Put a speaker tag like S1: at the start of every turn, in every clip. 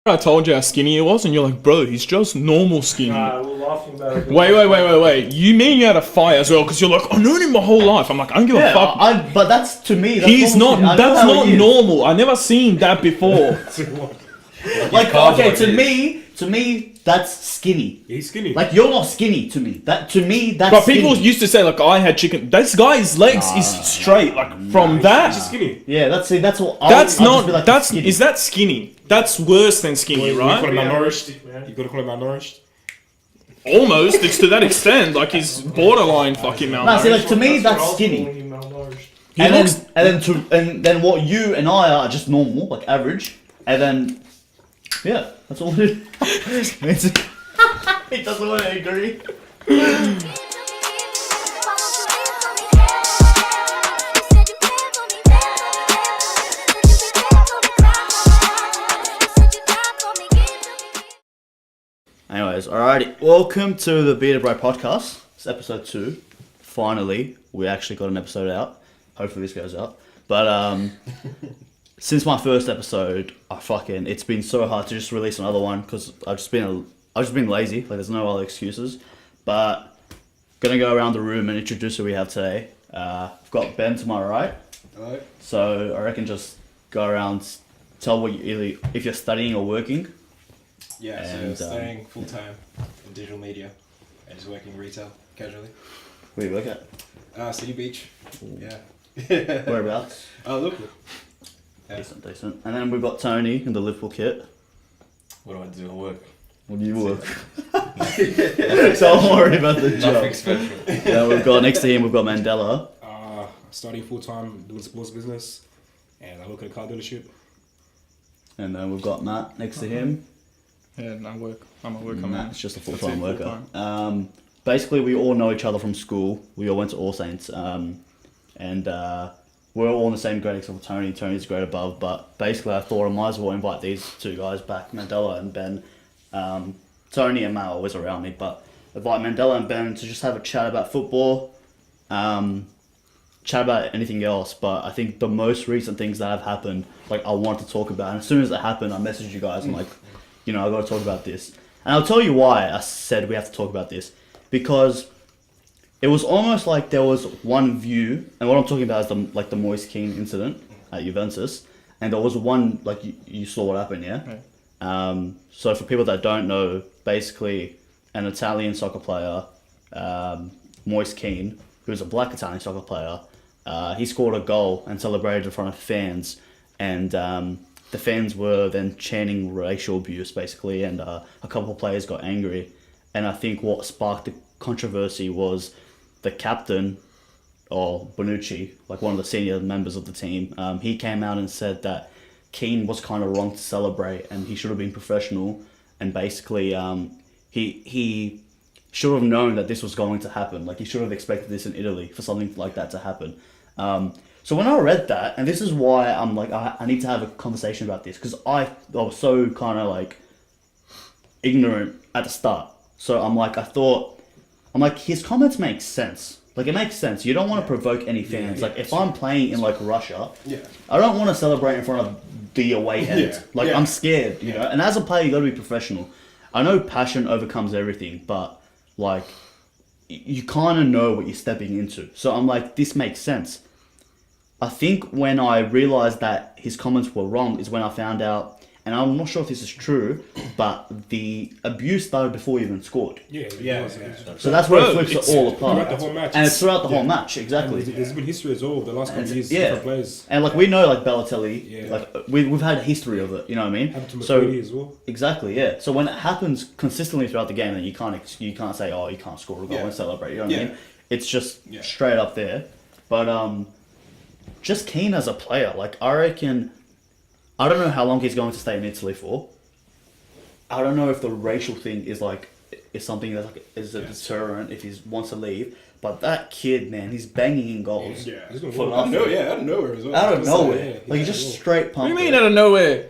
S1: I told you how skinny he was, and you're like, bro, he's just normal skinny.
S2: We're laughing about it.
S1: Wait. You mean you had a fight as well? Because you're like, I've known him my whole life. I'm like, I don't give a fuck.
S3: But that's to me. That's
S1: He's not.
S3: normal.
S1: That's not normal. I never seen that before.
S3: Like, okay, to me, that's skinny.
S2: He's skinny.
S3: Like, you're not skinny to me. That's
S1: But people
S3: skinny.
S1: used to say like, I had chicken. This guy's legs is straight. Like from that.
S2: He's just skinny.
S3: Yeah, that's what.
S1: That's
S3: I'll
S1: not.
S3: just be like,
S1: That's
S3: skinny.
S1: is that skinny? That's worse than skinny,
S2: You gotta
S1: right?
S2: malnourished, man. You gotta call him malnourished.
S1: Almost. It's to that extent. Like he's borderline fucking
S3: No,
S1: malnourished.
S3: see, like to me,
S2: what I
S3: that's
S2: was
S3: skinny.
S2: calling him, malnourished.
S1: He
S3: And
S1: looks.
S3: then what you and I are just normal, like average, and then yeah, that's all it is. He doesn't want to agree. Anyways, alrighty. Welcome to the Beat It Bright podcast. It's episode 2. Finally, we actually got an episode out. Hopefully this goes out. But since my first episode, it's been so hard to just release another one because I've just been lazy. Like there's no other excuses. But gonna go around the room and introduce who we have today. I've got Ben to my right.
S2: Hello.
S3: So I reckon just go around, tell what if you're studying or working.
S4: Yeah,
S3: And,
S4: so studying full time in digital media and just working retail casually.
S3: Where do you work at?
S4: City Beach. Yeah.
S3: Whereabouts?
S4: Oh, look. Yeah.
S3: Decent. And then we've got Tony in the Liverpool kit.
S4: What do I do at work?
S3: What do you work? So I'm worried about the job.
S4: Nothing special.
S3: Yeah, we've got next to him. We've got Mandela.
S2: Studying full time, doing sports business, and I work at a car dealership.
S3: And then we've got Matt next to him.
S1: Yeah, I work. I'm a worker, man.
S3: Matt's just a
S1: That's
S3: full-time
S1: it,
S3: worker.
S1: full-time.
S3: Basically, we all know each other from school. We all went to All Saints. And we're all in the same grade except for Tony. Tony's a grade above. But basically, I thought I might as well invite these two guys back, Mandela and Ben. Tony and Matt are always around me. But invite Mandela and Ben to just have a chat about football. Chat about anything else. But I think the most recent things that have happened, like I wanted to talk about. And as soon as it happened, I messaged you guys. I'm like, I got to talk about this. And I'll tell you why I said we have to talk about this. Because it was almost like there was one view, and what I'm talking about is the Moise Kean incident at Juventus, and there was one, like you saw what happened, yeah?
S1: Right.
S3: So for people that don't know, basically an Italian soccer player, Moise Kean, who's a black Italian soccer player, he scored a goal and celebrated in front of fans, and the fans were then chanting racial abuse, basically, and a couple of players got angry. And I think what sparked the controversy was the captain, or Bonucci, like one of the senior members of the team. He came out and said that Keane was kind of wrong to celebrate, and he should have been professional. And basically, he should have known that this was going to happen. Like he should have expected this in Italy for something like that to happen. So when I read that, and this is why I'm like, I need to have a conversation about this, because I was so kind of like ignorant at the start. So I'm like, his comments make sense. Like it makes sense. You don't want to provoke any fans. Like if I'm playing in like Russia, I don't want to celebrate in front of the away end. I'm scared, you know. And as a player, you got to be professional. I know passion overcomes everything, but like you kind of know what you're stepping into. So I'm like, this makes sense. I think when I realized that his comments were wrong is when I found out, and I'm not sure if this is true, but the abuse started before he even scored.
S4: Yeah.
S3: So that's where it flips it all apart.
S2: Throughout the whole match.
S3: And it's throughout the whole match, exactly.
S2: There's been history as well, the last couple of years,
S3: Yeah.
S2: different players.
S3: And like we know, like Balotelli,
S2: Yeah.
S3: like we've had a history of it. You know what I mean?
S2: Happened to
S3: So
S2: McCready as well.
S3: exactly, yeah. So when it happens consistently throughout the game, then you can't say, oh, you can't score a goal and celebrate. You know what I mean? It's just straight up there. But just Keane as a player, like I reckon, I don't know how long he's going to stay in Italy for. I don't know if the racial thing is something that is a deterrent if he wants to leave. But that kid, man, he's banging in goals.
S2: Yeah, he's doing
S3: for
S2: well.
S3: nothing.
S4: Out of nowhere as well.
S3: Out of nowhere.
S2: Yeah,
S3: Like,
S2: he's
S3: just
S2: well.
S3: straight
S1: What
S3: pump.
S1: do you mean out of nowhere?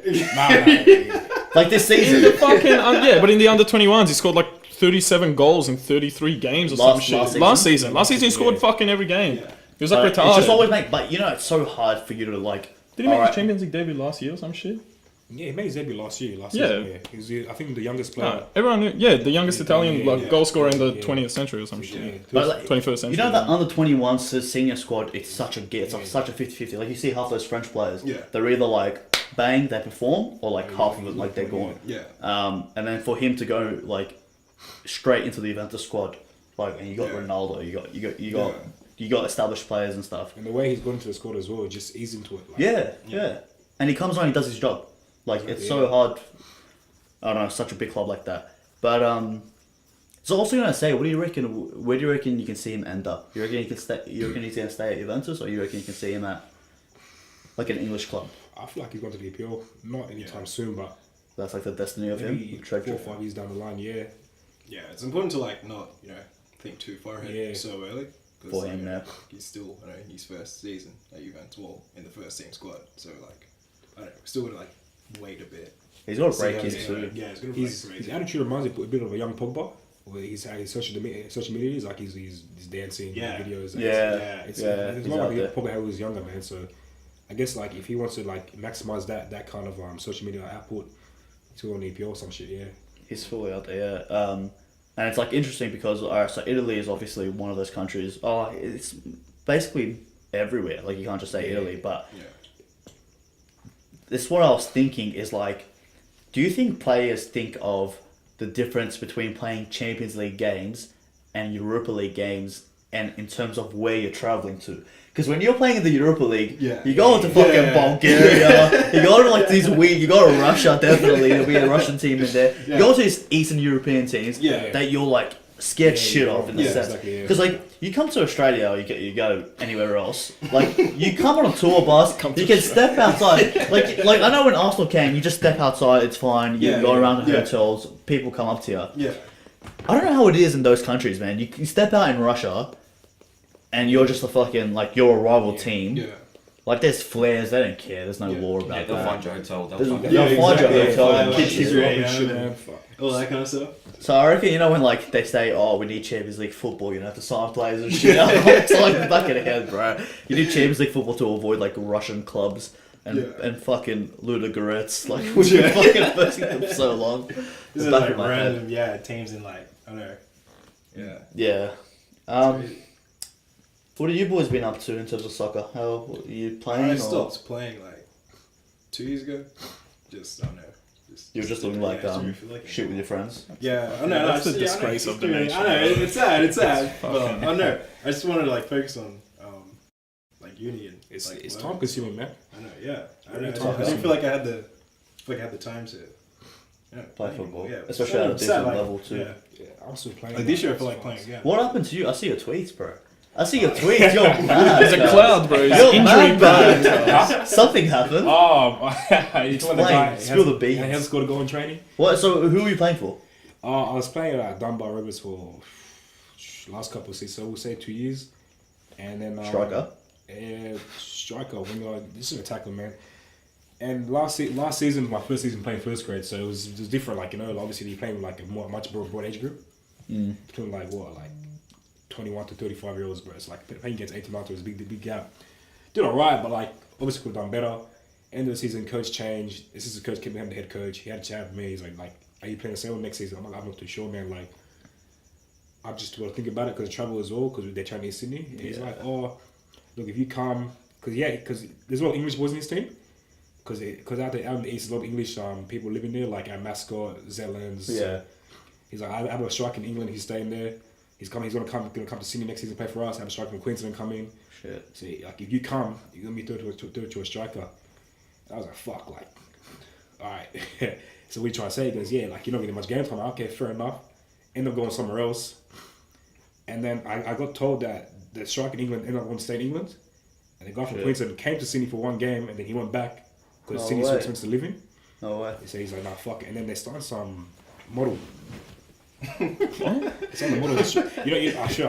S3: Like this season.
S1: Fucking but in the under 21s, he scored like 37 goals in 33 games or some shit. Last season he scored fucking every game.
S2: Yeah.
S1: He was like
S3: It's
S1: retarded.
S3: just always but it's so hard for you to like.
S1: Did he make
S3: alright,
S1: his Champions League debut last year or some shit?
S2: Yeah, he made his debut last year.
S1: Yeah.
S2: Season, yeah. He was, I think, the youngest player.
S1: No, everyone knew, the youngest Italian goal scorer in the
S2: Yeah.
S1: 20th century or some shit.
S2: Yeah.
S3: But like,
S1: 21st century.
S3: you know that under 21s senior squad, it's such a get. It's such a 50-50. Like you see half those French players,
S4: Yeah.
S3: they're either like bang, they perform, or like half of it like they're gone.
S4: Yeah.
S3: And then for him to go like straight into the Juventus squad, like, and you got
S4: Yeah.
S3: Ronaldo, you got established players and stuff.
S2: And the way he's gone into the squad as well, just ease into it. Like,
S3: Yeah. And he comes on, he does his job. Like it's so hard. I don't know, such a big club like that. But so also gonna say, what do you reckon? Where do you reckon you can see him end up? You reckon he can stay? You reckon he's gonna stay at Juventus, or you reckon you can see him at like an English club?
S2: I feel like he's going to the EPL. Not anytime soon, but
S3: That's like the destiny of him.
S2: maybe
S3: the
S2: 4 or
S3: treachery.
S2: 5 years down the line. Yeah.
S4: Yeah, it's important to like not think too far ahead
S2: Yeah.
S4: so early. 'Cause,
S3: For
S4: like,
S3: him, yeah.
S4: He's still his first season at Juventus, well, in the first team squad. So like, I don't know, still gotta like wait a bit.
S3: He's got to break
S2: See,
S3: his too.
S4: Yeah, it's gonna
S2: His
S4: break.
S2: his attitude reminds me a bit of a young Pogba. Where he's had his social media is like he's dancing
S4: Yeah.
S2: videos.
S3: Yeah.
S2: It's
S3: Yeah,
S2: it's
S3: he's
S2: not
S3: out
S2: like
S3: there.
S2: Pogba when he was younger, man. So I guess like if he wants to like maximize that kind of social media output, he's going to EPL or some shit. Yeah.
S3: He's fully out there, yeah. And it's like interesting because so Italy is obviously one of those countries. Oh, it's basically everywhere. Like you can't just say Italy, but
S4: Yeah.
S3: this is what I was thinking is like, do you think players think of the difference between playing Champions League games and Europa League games, and in terms of where you're traveling to? Because when you're playing in the Europa League, you go to fucking Bulgaria, you go to like these weird, you go to Russia, definitely, there'll be a Russian team in there. You go to these Eastern European teams that you're like scared shit of in the sense.
S2: Exactly, yeah.
S3: Because like, you come to Australia or you go anywhere else, like you come on a tour bus, you can step outside. Like I know when Arsenal came, you just step outside, it's fine. You go around the hotels, people come up to you.
S4: Yeah.
S3: I don't know how it is in those countries, man. You step out in Russia, and you're just a fucking like you're a rival team.
S4: Yeah.
S3: Like there's flares, they don't care. There's no law about
S5: They'll
S3: that.
S5: find your hotel. They'll
S3: There's-
S5: find
S3: they'll find your
S4: exactly.
S3: hotel
S4: Yeah,
S3: and
S4: like,
S3: kick you
S4: it's
S3: out.
S4: great.
S2: Shit,
S4: Yeah.
S2: man. Fuck.
S4: All that kind of stuff.
S3: So I reckon when like they say, oh, we need Champions League football, you know, to sign players and shit. It's like fucking head, bro. You need Champions League football to avoid like Russian clubs and fucking Ludogorets. Like we've been fucking versing them so long.
S4: This
S3: The
S4: is
S3: back
S4: like
S3: of my head.
S4: random, teams in like I don't know. Yeah.
S3: Yeah. What have you boys been up to in terms of soccer? How are you playing?
S4: I
S3: or
S4: stopped playing like 2 years ago. Just I don't know.
S3: You're just doing like
S4: I feel like
S3: shoot with your friends.
S4: Yeah, I know.
S1: That's the
S4: I
S1: disgrace
S4: know,
S1: of the
S4: I know,
S1: nation.
S4: I know, it's sad. It's sad.
S1: fucking-
S4: But I know. I just wanted to like focus on like uni and
S2: It's
S4: like,
S2: it's
S4: work.
S2: time consuming, man.
S4: I know. Yeah. I know.
S2: Really
S4: I
S2: time
S4: didn't feel like I had the time to
S3: Play football.
S4: Yeah,
S3: Especially at a
S4: it's
S3: different
S4: like,
S3: level too.
S4: Yeah.
S2: Yeah, I'm still playing.
S4: Like this year, I
S2: man.
S4: feel like playing again.
S3: What happened to you? I see your tweets, bro. I see your tweets. You're mad.
S1: There's a
S3: guys.
S1: cloud, bro. He's
S3: You're
S1: injury
S3: mad,
S1: bad.
S3: bro. Something happened.
S2: Oh, it's when the guy
S3: Explain. Spill the beans.
S2: He hasn't scored a goal in training.
S3: What? So who are you playing for?
S2: I was playing at Dunbar Rivers for last couple of seasons, so we'll say 2 years, and then
S3: Striker.
S2: Striker. Winger. This is an attacker, man. And last season, my first season playing first grade, so it was different. Like obviously you're playing with like a much broad age group, between like 21 to 35-year-olds, bro. It's like playing against 18 months was a big gap. Did alright, but like obviously could have done better. End of the season, coach changed. This is the coach kept becoming the head coach. He had a chat with me. He's like, are you playing the same one next season? I'm not too sure, man. Like, I just want to think about it because of travel as well, because they're trying to Sydney. And he's like, oh, look, if you come, because there's a lot of English boys in this team. Because out in the east, there's a lot of English people living there, like at Mascot, Zellens.
S3: Yeah.
S2: He's like, I have a striker in England. He's staying there. He's gonna come to Sydney next season, play for us. I have a striker from Queensland coming.
S3: Shit.
S2: So like, if you come, you're gonna be third to a striker. I was like, fuck, like, all right. So we try to say, he goes, yeah, like you're not getting much game time. Okay, fair enough. End up going somewhere else. And then I got told that the striker in England ended up going to stay in England. And the guy from Queensland came to Sydney for one game, and then he went back because Sydney's so expensive to live in.
S3: No way.
S2: So he's like, nah, fuck it. And then they started some model. It's on the model. I'll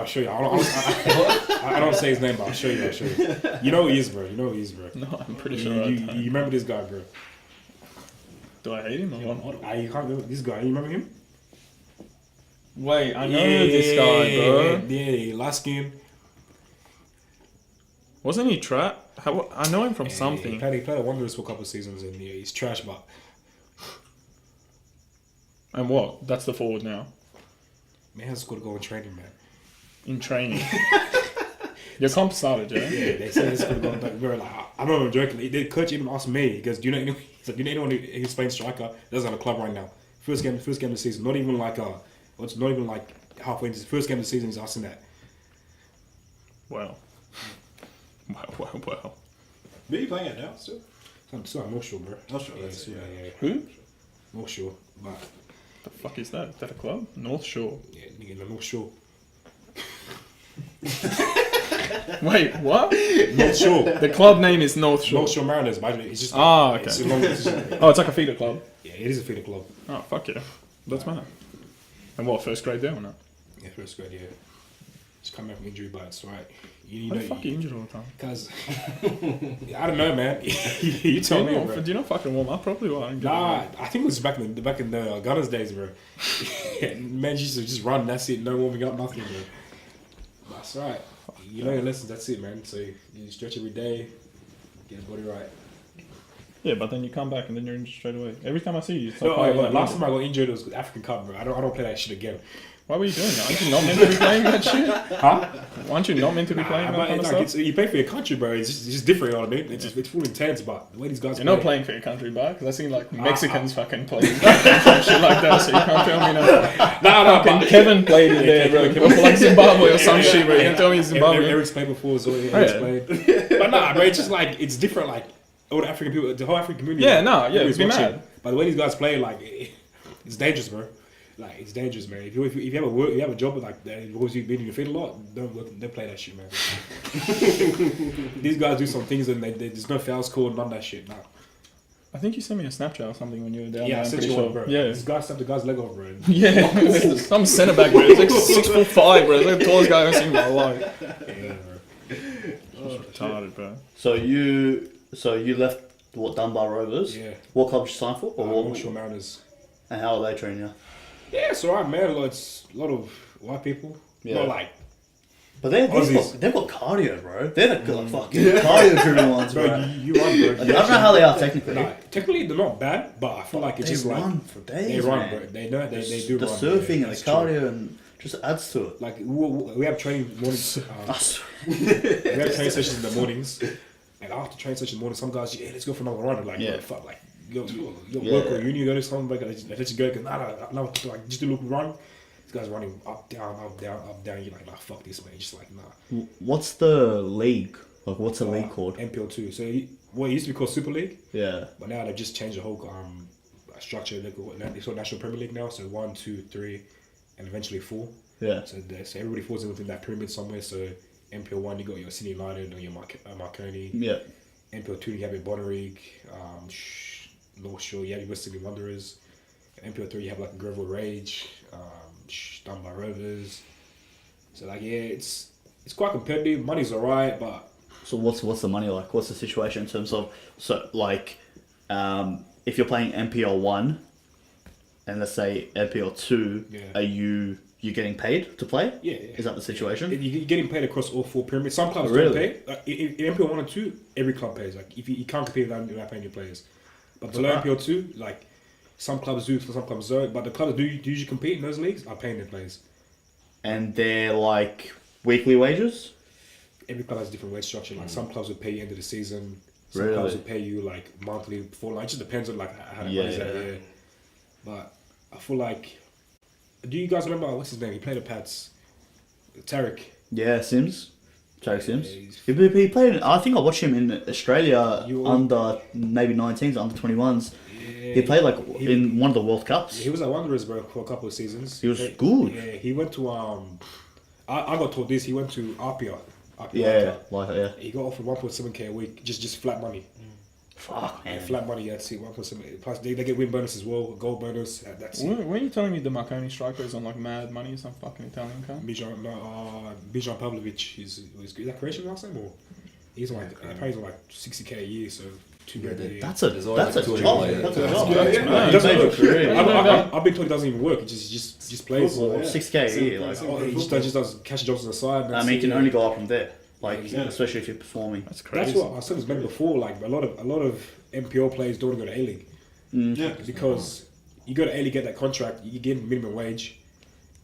S2: show you. I don't say his name, but I'll show you. You know who he is, bro.
S1: No, I'm pretty sure.
S2: You remember this guy, bro?
S1: Do I hate him or what?
S2: You can't remember this guy. You remember him?
S1: Wait, I know this guy, bro.
S2: Yeah, light skin.
S1: Wasn't he trap? I know him from something.
S2: He played at Wanderers for a couple of seasons, and he's trash. But
S1: And what? That's the forward now.
S2: Man has got to go in training, man.
S1: In training. Your comp started, yeah?
S2: Yeah, they say it's going to go. Like, we're like, I'm not even joking. The coach even asked me, he goes, do you know anyone? He's like, do you know anyone who's playing striker doesn't have a club right now? First game of the season. Not even like it's not even like halfway into the first game of the season. He's asking that.
S1: Wow. Wow.
S4: Where are you playing at now still?
S2: So I'm not sure, bro.
S4: Not sure.
S2: Yeah,
S4: That's
S2: so,
S4: it.
S2: yeah.
S1: Who?
S2: Not sure, but
S1: The fuck is that? Is that a club? North Shore.
S2: yeah, nigga, I'm not sure.
S1: Wait, what?
S2: Not sure.
S1: The club name is North Shore.
S2: North Shore Mariners, by the way. It's just
S1: Okay.
S2: It's a long,
S1: Oh, it's like a feeder club.
S2: yeah, it is a feeder club.
S1: Oh, fuck yeah. That's mad. And what, first grade there or not?
S2: Yeah, first grade, yeah. Just come back from injury, but it's alright. You
S1: Why
S2: know,
S1: the fuck are you injured all the time?
S2: Because I don't know, man. You tell me, bro.
S1: Do you not fucking warm up properly? Well, I don't get
S2: Nah,
S1: it.
S2: I think it was back in the Gunners days, bro. Man, you used to just run. That's it. No warming up, nothing, bro. That's right. You know your lessons. That's it, man. So you stretch every day, get your body right.
S1: Yeah, but then you come back and then you're injured straight away. Every time I see you, it's
S2: No,
S1: like,
S2: last time I got injured was African Cup, bro. I don't play that shit again.
S1: why were you doing that? Aren't you not meant to be playing that shit?
S2: Huh?
S1: Aren't you not meant to be playing that kind of stuff?
S2: You play for your country, bro. It's just different, you know what I mean? It's full intense, but the way these guys
S1: You're
S2: play,
S1: not playing for your country, bro, because I seen like Mexicans fucking playing and shit like that, so you can't tell me nothing.
S2: Nah,
S1: Fucking Kevin played it there, bro.
S2: Kevin
S1: For like Zimbabwe or some shit, bro. You can tell me Zimbabwe.
S2: Eric's played before, so Eric's played. But nah, bro, it's just like, it's different, like, all the African people, the whole African community.
S1: Yeah,
S2: like,
S1: nah, yeah,
S2: everybody's
S1: it'd be
S2: watching.
S1: mad.
S2: But the way these guys play, like, it's dangerous, bro. Like, it's dangerous, man. If you have a work, you have a job like that, because you've been in your feet a lot, don't play that shit, man. These guys do some things and there's no fouls called, none of that shit, nah.
S1: I think you sent me a Snapchat or something when you were down
S2: Yeah,
S1: there.
S2: I
S1: I'm
S2: sent
S1: pretty
S2: you one,
S1: sure.
S2: bro.
S1: Yeah.
S2: This guy stepped the guy's leg off, bro.
S1: Yeah. Some centre back, bro. It's like 6'5", bro. It's like the tallest guy I've ever seen in my life.
S2: Yeah, bro.
S1: Retarded, bro.
S3: So you left what, Dunbar Rovers?
S2: Yeah.
S3: What club did you sign for? Or
S2: North Shore Mariners.
S3: and how are they training you?
S2: Yeah, it's alright, man. It's a lot of white people.
S3: Yeah.
S2: Not like,
S3: But they've got cardio, bro. They're the like, fucking cardio-driven ones,
S2: bro,
S3: bro.
S2: you run, bro.
S3: I don't know how they are technically.
S2: Nah, technically, they're not bad, but I feel like it's
S3: They
S2: just
S3: run
S2: like
S3: for days,
S2: they run,
S3: man.
S2: bro. They know they do
S3: the
S2: run.
S3: surfing
S2: yeah,
S3: and the
S2: that's true.
S3: cardio and just adds to it.
S2: Like we have training mornings.
S3: I swear.
S2: We have training sessions in the mornings, and after training session in the morning, some guys, yeah, let's go for another run. I'm like,
S3: Yeah.
S2: yeah, fuck, like you
S3: Yeah.
S2: work or uni, you go to something like that. Let you go. Cause nah, like just do a little run. These guys running up, down, up, down, up, down. You're like, nah, fuck this, man. Just like, nah.
S3: What's the league? Like, what's the league called?
S2: MPL2. So it used to be called Super League,
S3: Yeah.
S2: but now they've just changed the whole structure. It's called National Premier League now. So 1, 2, 3, and eventually 4.
S3: Yeah.
S2: So everybody falls in within that pyramid somewhere. So MPL1, you got your Sydney United or your Marconi.
S3: Yeah.
S2: MPL2, you have your Bonnerigue, North Shore, you have your West Sydney Wanderers. MPL3, you have like Greville Rage, Dunbar Rovers. So like, yeah, it's quite competitive. Money's alright, but
S3: So what's the money like? What's the situation in terms of if you're playing MPL 1 and let's say MPL 2,
S2: Yeah.
S3: are you getting paid to play?
S2: yeah.
S3: Is that the situation?
S2: You're getting paid across all 4 pyramids. Some clubs
S3: Really?
S2: don't pay. Like, in MPL 1 and 2, every club pays. Like if you can't compete without paying your players. But below MPL 2, like some clubs do, some clubs don't. But the clubs do usually compete in those leagues are paying their players.
S3: And they're like weekly wages?
S2: Every club has a different wage structure. Like some clubs will pay you end of the season. Some
S3: Really?
S2: clubs will pay you like monthly before. Like it just depends on like how the money's at. Yeah. But I feel like, do you guys remember what's his name? He played the Pats. Tarek.
S3: Yeah, Sims. Tarek Sims.
S2: Yeah, he's-
S3: He played. I think I watched him in Australia
S2: You-
S3: under maybe 19s, under 21s.
S2: Yeah,
S3: He played in one of the World Cups.
S2: He was at Wanderers, bro, for a couple of seasons.
S3: He was good.
S2: Yeah, he went to I got told this. He went to Apia.
S3: Yeah, yeah.
S2: He got offered 1.7k a week, just flat money.
S3: Fuck,
S2: Yeah,
S3: man.
S2: flat money. That's it. 1.7. Plus they get win bonus as well, goal bonus. That's it.
S1: Weren't you telling me the Marconi striker is on like mad money, some fucking Italian cunt?
S2: Bijan Pavlovic is that Croatian last name or he's on like apparently on like 60k a year, so 2 grand a year.
S3: That's a
S4: There's always
S3: job.
S4: a tour
S3: That's a
S4: player.
S3: job.
S2: Yeah,
S3: That's
S2: yeah.
S3: mad.
S2: He doesn't
S3: Made
S2: work.
S3: a career.
S2: I've been told he doesn't even work. He just plays.
S3: Well,
S2: Yeah.
S3: 6k a year. Like,
S2: He just does cash jobs on the side. and
S3: I
S2: that's
S3: mean, you
S2: it,
S3: can
S2: yeah.
S3: only go up from there. Like,
S2: Yeah.
S3: especially if you're performing.
S1: That's crazy.
S2: That's what I said this been before. Like a lot of MPL players don't want to go to A League
S4: Yeah.
S2: because you go to A League, get that contract, you get minimum wage,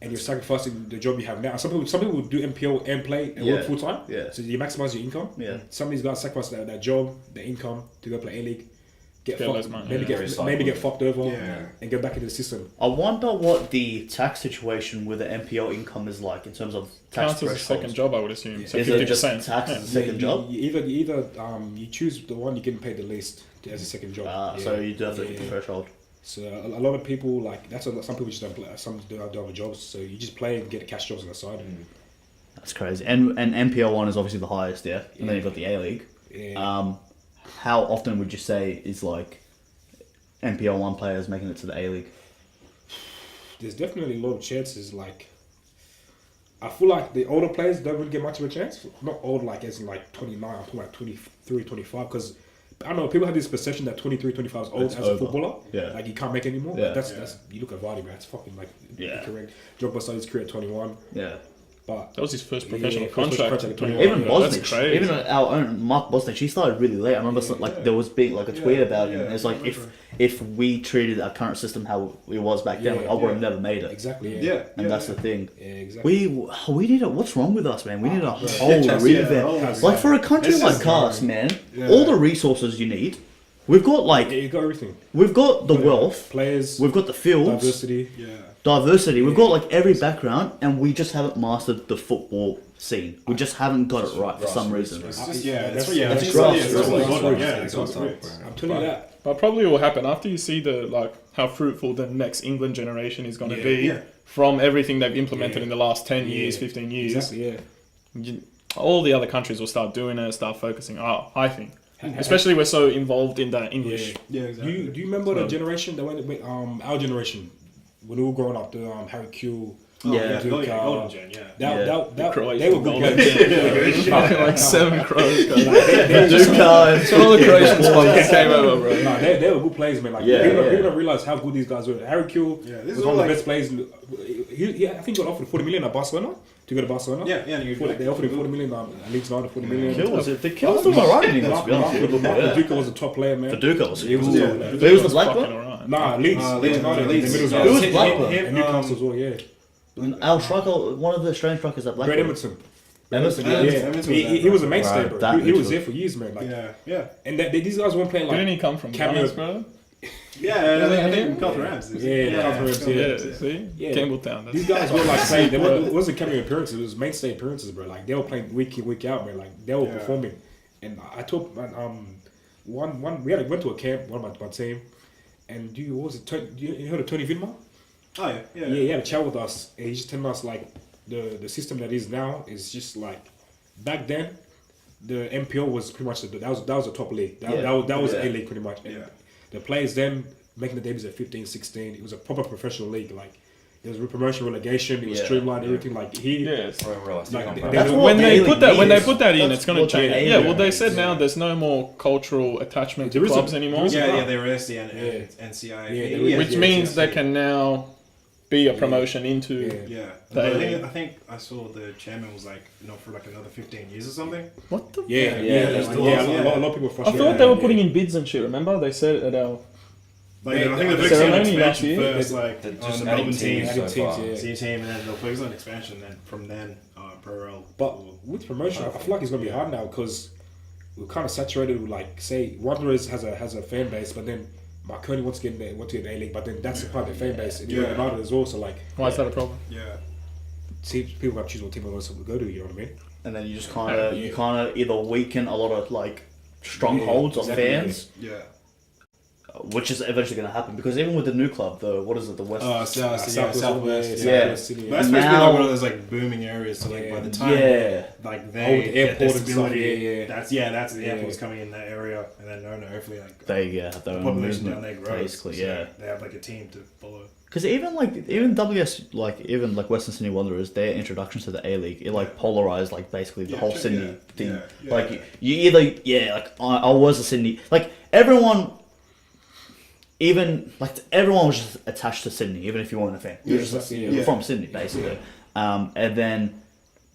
S2: and you're sacrificing the job you have now. Some people do MPO and play and work full time.
S3: Yeah.
S2: So you maximize your income.
S3: Yeah.
S2: Some of these guys sacrifice that job, the income to go play A League, get
S1: Get less
S2: fucked,
S1: money.
S2: maybe get fucked over,
S4: Yeah.
S2: and go back into the system.
S3: I wonder what the tax situation with the MPO income is like in terms of tax
S1: Counts as a
S3: thresholds.
S1: second job, I would assume. So
S3: Is it just
S1: 50%.
S3: tax as a second job?
S2: You either you choose the one you getting paid the least as a second job.
S3: So you do have to hit the threshold.
S2: So a lot of people like that's what some people just don't play. Some do other jobs. So you just play and get cash jobs on the side.
S3: That's crazy. And MPL one is obviously the highest, yeah. And then you've got the A League.
S2: Yeah.
S3: How often would you say is like MPL one players making it to the A League?
S2: There's definitely a lot of chances. Like I feel like the older players don't really get much of a chance. Not old like as in like 29. I'm talking like 23, 25 because. I don't know, people have this perception that 23, 25 is old
S3: It's
S2: as
S3: over.
S2: a footballer.
S3: Yeah.
S2: Like, you can't make anymore.
S3: Yeah.
S2: But that's you look at Vardy, man, it's fucking, like,
S3: Yeah.
S2: correct. Drogba started his career at 21.
S3: Yeah.
S2: But
S1: That was his first professional
S2: first
S1: contract.
S2: contract at 21.
S3: Even
S2: Yeah,
S1: that's
S3: Bosnich,
S1: crazy.
S3: even our own Mark Bosnich, he started really late. I remember there was big like a tweet about him. It's like if we treated our current system how it was back then, like, I would have never made it.
S2: exactly,
S3: And that's the thing.
S2: Yeah, exactly.
S3: We need a. What's wrong with us, man? We need a whole
S4: Yeah,
S3: revamp. Like for a country
S4: It's
S3: like
S4: just
S3: us, man, all the resources you need. We've got
S2: Yeah, you got everything.
S3: we've got the wealth,
S2: Players,
S3: we've got the fields,
S2: diversity.
S3: diversity. We've got like every background, and we just haven't mastered the football scene. We just haven't got it right for some reason.
S4: It's just,
S2: That's
S4: that's
S3: grassroots.
S2: I'm telling you that.
S1: But probably will happen after you see how fruitful the next England generation is going to be from everything they've implemented in the last 10 years, 15 years.
S2: Exactly, yeah.
S1: All the other countries will start doing it, start focusing. I think. Especially we're so involved in the English.
S4: Yeah, exactly.
S2: Do you remember the generation that went with our generation when we were growing up? The Harry Q.
S4: Golden Gen,
S2: That
S1: Croatian
S2: they were good
S1: golden
S2: players.
S1: Fucking like 7 crows.
S3: Duca,
S1: So all the Croatians fucking came over, bro.
S2: No, they were good players, man. Like people don't realize how good these guys were. Harry Q was one of the best players. I think he got offered 40 million at Barcelona to go to Barcelona. They offered him 40 million. Leeds United 40 million.
S3: The kills was alright in England, to be honest.
S2: Viduka was a top player, man.
S3: Viduka was.
S2: He was a top player.
S3: But he was the black
S1: Fucking
S3: one.
S1: alright.
S2: Nah, Leeds United.
S4: Leeds.
S2: The middle
S3: Who was
S2: zone.
S3: Blackburn?
S2: And Newcastle as well, yeah.
S3: Our striker, one of the Australian strikers that black.
S2: Brad Emerson.
S3: Emerson,
S2: Yeah,
S4: Emerson was
S2: he was a mainstay,
S3: Right,
S2: bro.
S3: that
S2: He was
S3: little.
S2: there for years, man. Like,
S4: Yeah.
S2: and these guys weren't playing like.
S1: Didn't he come from
S2: Cameo-
S1: Gunners, bro?
S4: I think Carlton Rams.
S2: Yeah.
S1: See?
S2: Yeah.
S1: Campbelltown.
S2: These guys were like playing. It wasn't cameo appearances. It was mainstay appearances, bro. Like they were playing week in, week out, man. Like they were performing. And I told one we went to a camp, one of my team, and you heard of Tony Vidmar?
S4: Oh yeah.
S2: Yeah, he had a chat with us, and he's just telling us like the system that is now is just like back then. The MPO was pretty much that was the top league. That was A League pretty much. And the players then making the debuts at 15, 16. It was a proper professional league. Like there was promotion, relegation. It was streamlined. Everything like
S1: Yes.
S3: That's what
S1: When they
S3: A-League
S1: put that in,
S3: That's
S1: it's going to
S3: what the
S1: change.
S3: A-League
S1: Yeah, well, they
S3: is,
S1: said now there's no more cultural attachment to
S2: There isn't.
S1: clubs anymore,
S4: There is the NCI.
S1: which means they can now be a promotion into.
S4: But I think I saw the chairman was like, for like another 15 years or something.
S1: What the?
S2: A lot of people
S1: I
S2: frustrated.
S1: thought they were putting in bids and shit. Remember, they said it at our.
S4: Like, I think they're
S1: ceremony
S4: focusing on
S1: last
S4: expansion
S1: year.
S4: first, like
S5: They're
S4: on
S5: just
S4: the Melbourne
S5: adding
S4: team,
S5: teams so far.
S2: yeah.
S4: senior team, and then they'll focus on expansion. Then from then, Pro Rel.
S2: But with promotion, I feel like it's gonna be hard now because we're kind of saturated with like, say, Wanderers has a fan base, but then Marconi wants to get in the A League, but then that's a part of their fan base. And United is also like,
S1: Why is that a problem?
S2: people got to choose what team they want to go to. You know what I mean?
S3: And then you just kind of either weaken a lot of like strongholds of fans, which is eventually going to happen because even with the new club, what is it, the West?
S4: Southwest.
S2: Southwest
S3: Yeah.
S4: But that's supposed to be like one of those like booming areas. So like by the time like they
S2: the
S4: get their
S2: airport and stuff,
S4: stability, that's the
S2: Yeah.
S4: airport's coming in that area, and then hopefully like
S3: They have their
S4: the
S3: own
S4: population down
S3: movement,
S4: there grows.
S3: basically,
S4: so they have like a team to follow.
S3: Because even WS even Western Sydney Wanderers, their introduction to the A League, it like polarized like basically the whole Sydney thing. Like you either I was a Sydney, like everyone. Even like everyone was just attached to Sydney, even if you weren't a fan. You were just from Sydney, basically. And then,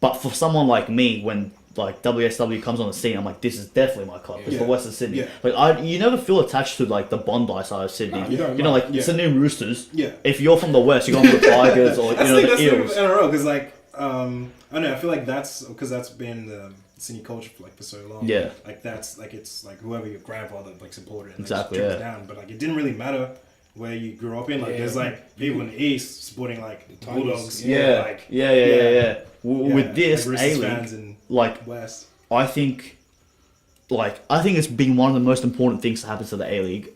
S3: but for someone like me, when like WSW comes on the scene, I'm like, this is definitely my club. It's for
S4: Yeah.
S3: Western Sydney.
S4: Yeah.
S3: Like you never feel attached to like the Bondi side of Sydney.
S2: No, you don't,
S3: you know, like
S4: yeah.
S3: Sydney Roosters.
S4: Yeah.
S3: If you're from the West, you're going for the Tigers or
S4: That's
S3: you know
S4: the
S3: the
S4: thing with
S3: Eels.
S4: NRL because like I don't know. I feel like that's because that's been the Sydney culture for like for so long.
S3: Yeah.
S4: Like that's like it's like whoever your grandfather like supported and
S3: Exactly,
S4: like, just
S3: yeah.
S4: down. But like it didn't really matter where you grew up in. Like there's like people in the East supporting like the
S2: Tigers.
S4: Bulldogs.
S3: Yeah,
S4: Like
S3: yeah. With this
S4: like,
S3: A
S4: Roosters fans
S3: League,
S4: in
S3: like
S4: West.
S3: I think it's been one of the most important things to happen to the A League,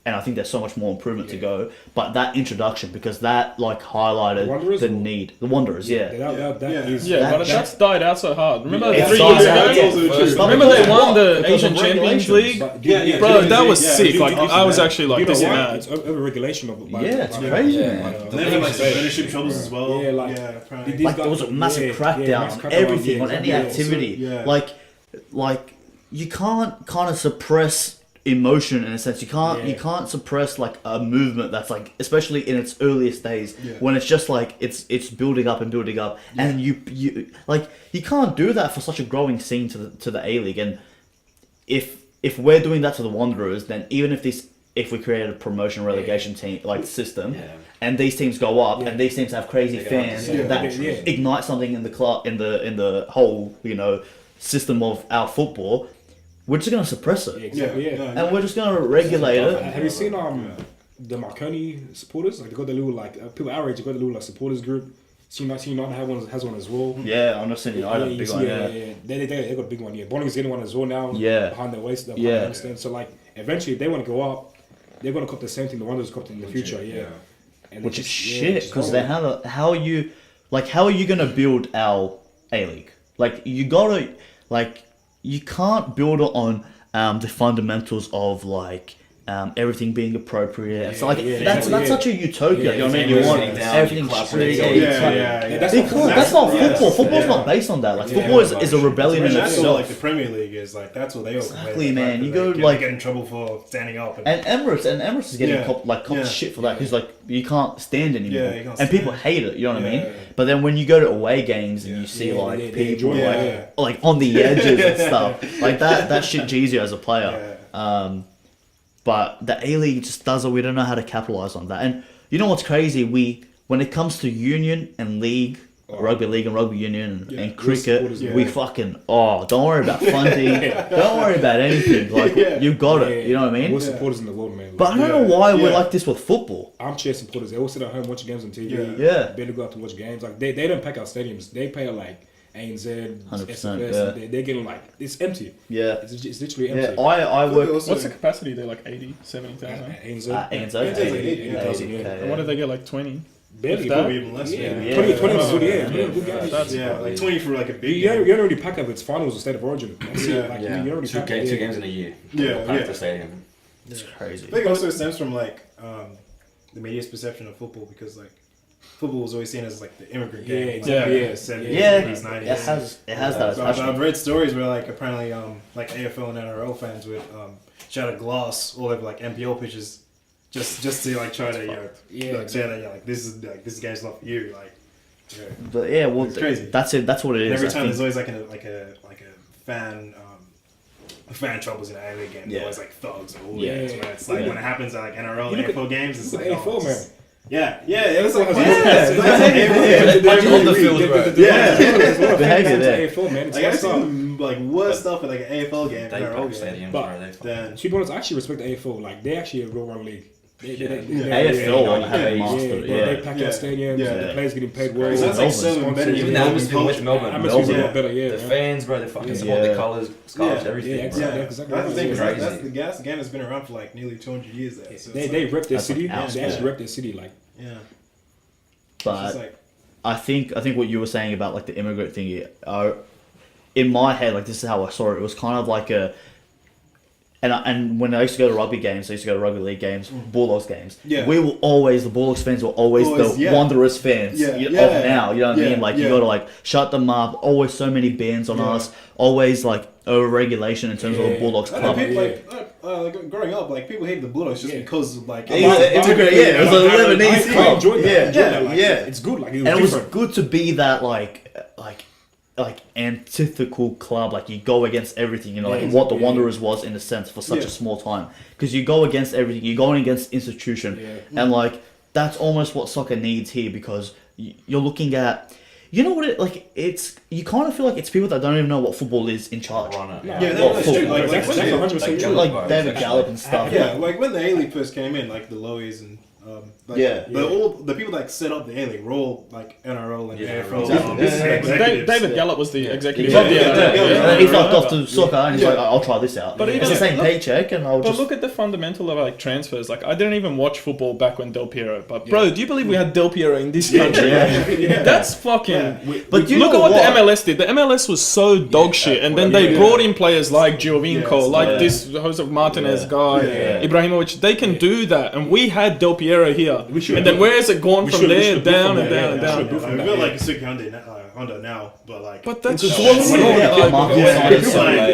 S3: and I think there's so much more improvement to go. But that introduction, because that like highlighted
S2: Wanderers
S3: the
S2: or-
S3: need, the Wanderers, yeah.
S2: That
S4: Yeah.
S2: is.
S1: Yeah,
S3: That-
S1: but that's died out so hard. Remember
S3: It's
S1: 3
S3: died
S1: years
S3: out,
S1: ago?
S3: yeah.
S4: Also true.
S1: Remember they won the
S3: Because of
S1: Asian Champions
S3: regulations.
S1: League?
S2: But
S4: Yeah,
S1: Bro,
S4: yeah,
S1: that was
S4: yeah,
S1: sick.
S4: yeah,
S1: Like,
S4: yeah.
S1: I was actually like,
S2: You know
S1: this is
S2: why?
S1: mad.
S2: It's over regulation of
S3: Yeah, it's crazy, man.
S4: And they had like some ownership troubles as well.
S2: Yeah, like,
S4: apparently.
S2: these
S3: Like
S2: guys-
S3: there was a massive
S2: yeah,
S3: crackdown
S2: massive
S3: on
S2: crackdown,
S3: everything,
S2: yeah,
S3: on any
S2: exactly.
S3: activity.
S4: Yeah.
S3: Like you can't kind of suppress emotion in a sense. You can't suppress like a movement that's like, especially in its earliest days,
S4: Yeah.
S3: when it's just like it's building up and building up, and you like you can't do that for such a growing scene to the A League. And if we're doing that to the Wanderers, then even if we create a promotion relegation team like system, and these teams go up, and these teams have crazy fans that ignite something in the club, in the whole system of our football, we're just gonna suppress it,
S2: Exactly, yeah.
S3: and we're just gonna regulate it.
S2: Have you seen the Marconi supporters? Like they got the little like people our age. They got the little like supporters group. United has one as well.
S3: Yeah, I'm not saying I have a big one. Yeah.
S2: They got a big one. Yeah, Bonning's getting one as well now.
S3: Yeah.
S2: behind their waist.
S3: Yeah.
S2: So like eventually if they want to go up. They're gonna cop the same thing the Wanderers copped in the future. Yeah. And
S3: Which is
S2: it's
S3: shit,
S2: just
S3: because
S2: horrible.
S3: how are you gonna build our A League? Like you can't build it on the fundamentals of like everything being appropriate. So like that's such a utopia. You know what I mean? You want everything straight. That's not football. Football's not based on that. Like football is a rebellion in
S4: That's what, like
S3: itself.
S4: the Premier League is like. That's what they
S3: Exactly, man. You
S4: They
S3: go,
S4: get,
S3: like-
S4: get in trouble for standing up.
S3: And Emirates is getting
S4: Yeah.
S3: copped shit for that because like you can't stand anymore,
S4: Yeah, you can't
S3: and people
S4: stand.
S3: hate it. You know what I mean?
S4: Yeah.
S3: But then when you go to away games and you see like
S2: they
S3: people
S2: enjoy
S3: like
S2: it.
S3: like on the edges and stuff like that shit G's you as a player. But the A League just does it. We don't know how to capitalize on that. And you know what's crazy? When it comes to union and league, rugby league and rugby union and cricket,
S2: supporters,
S3: we fucking don't worry about funding, don't worry about anything. Like you got it. You know what I mean?
S2: Worst supporters in the world, man.
S3: But I don't know why we're like this with football.
S2: armchair supporters, they all sit at home watching games on TV.
S3: Yeah.
S2: Barely go out to watch games. Like they don't pack out stadiums. They pay like ANZ,
S3: 100%,
S2: SFS.
S3: yeah.
S2: They're getting like it's empty.
S3: Yeah.
S2: It's literally
S3: Yeah,
S2: empty.
S3: I work.
S1: What's the capacity? They're like 80, 70,000.
S2: ANZ.
S3: ANZ,
S2: 80,000, yeah.
S1: And what did they get, like 20?
S2: Barely.
S1: If that?
S4: Probably even less.
S2: Yeah.
S4: Yeah,
S2: 20
S3: Yeah.
S2: was good, yeah.
S3: Yeah.
S2: 20 was good games.
S1: That's
S4: like 20 for like a big.
S2: You
S4: game.
S2: don't really pack up its finals or state of origin. That's it. Like,
S5: Yeah,
S2: you don't really
S5: two,
S2: pack
S5: games,
S2: it.
S5: two games in a year.
S4: Yeah,
S5: Pack
S4: yeah.
S5: the stadium.
S3: It's crazy.
S4: I think it also stems from like the media's perception of football because like football was always seen as like the immigrant game.
S2: Yeah,
S4: like,
S2: exactly.
S4: in the
S2: Yeah.
S4: 70s,
S3: Yeah,
S4: 80s, 90s.
S3: it has that
S4: But I've
S3: attachment.
S4: read stories where like apparently like AFL and NRL fans would shatter glass all over like NPL pitches just to like try to like, say that like this game's not for you like. Yeah.
S3: But yeah, well,
S4: It's crazy.
S3: that's it. That's what it
S4: And
S3: is.
S4: every
S3: I
S4: time
S3: think.
S4: there's always like a fan troubles in an A League game.
S3: Yeah.
S4: There's always like thugs and all
S3: Yeah.
S4: that. It's like when it happens at like NRL
S2: You
S4: and
S2: look
S4: AFL games, it's like
S2: AFL,
S4: it's
S2: man.
S4: just- Yeah, it was like
S2: Yeah.
S3: On the field, bro.
S2: Yeah.
S3: Behaviour there.
S2: AFL, man. It's
S4: Like I've
S2: messed up.
S4: seen like worse stuff at like an AFL game.
S5: They
S4: than an
S5: pack
S4: NRL game.
S5: stadiums,
S2: But-
S5: bro. They fucking-
S4: Then
S2: To be honest, I actually respect the AFL. Like, they actually a real run league.
S3: AFL have
S5: Yeah,
S3: a master.
S2: They
S3: Yeah.
S2: pack
S4: Yeah.
S2: out stadiums.
S4: Yeah.
S2: The players getting paid well.
S4: because that's like
S3: Melbourne's
S4: serving better
S2: sponsored.
S5: Even the atmosphere with Melbourne.
S2: Atmosphere's a
S4: Yeah.
S2: lot better, yeah.
S5: The
S2: man.
S5: fans, bro, they fucking support
S3: Yeah.
S5: the colours, scarves,
S4: Yeah.
S5: everything.
S2: Yeah,
S5: bro.
S2: exactly.
S4: yeah,
S2: exactly.
S4: that's the thing.
S5: Crazy.
S4: That's the gas game has been around for like nearly 200 years. There, so
S2: They
S4: it's
S2: rep their
S3: That's
S2: city.
S3: like
S2: They
S3: out,
S2: actually
S3: yeah.
S2: rep their city. Like,
S4: yeah. It's
S3: But
S4: just like
S3: I think what you were saying about like the immigrant thingy, in my head, like this is how I saw it. It was kind of like a, and when I used to go to rugby games, I used to go to rugby league games, Bulldogs games.
S4: Yeah.
S3: We were always the Bulldogs fans were always
S4: Always,
S3: the
S4: yeah.
S3: Wanderers fans
S4: Yeah,
S3: of
S4: yeah.
S3: now. You know what I
S4: Yeah,
S3: mean? Like you
S4: yeah.
S3: got to like shut them up. Always so many bans on
S4: Yeah.
S3: us. Always like over regulation in terms of the
S2: Yeah.
S3: Bulldogs
S4: I know
S3: club.
S4: people like growing up, like people hated the Bulldogs just
S2: Yeah.
S4: because of like
S3: Immigrant, yeah, it was a Lebanese
S2: I
S3: club.
S2: enjoyed that.
S3: Yeah,
S2: I enjoyed that. Like,
S3: yeah.
S2: It's good. Like, it was
S3: And it was
S2: different.
S3: good to be that like like antithetical club. Like you go against everything, you know, like what the Wanderers was in a sense for such a small time. Because you go against everything, you're going against institution, and like that's almost what soccer needs here. Because you're looking at, you know what it like. It's you kind of feel like it's people that don't even know what football is in charge.
S4: That's true. Like,
S2: That's 100% true.
S3: Like David Gallup and stuff.
S4: yeah, like when the A-League first came in, like the Lowies and all the people that set up the A-League were all like NRL and AFL.
S1: David Gallup was the executive.
S3: Yeah.
S1: of the NRL,
S3: And then he fucked off to soccer and he's like, I'll try this out.
S1: But
S3: But it's
S1: even-
S3: the same paycheck and I'll
S1: But
S3: just...
S1: look at the fundamental of like transfers. Like I didn't even watch football back when Del Piero. But bro, do you believe we had Del Piero in this country? That's fucking.
S3: But you
S1: look
S3: know
S1: at what
S3: what?
S1: the MLS did. The MLS was so dog shit, and then they brought in players like Giovinco, like this Jose Martinez guy, Ibrahimovic. They can do that, and we had Del Piero here. And then where is it gone from there, down and down and down?
S4: I feel like a sick Honda now, but like.
S1: But that's
S3: Yeah.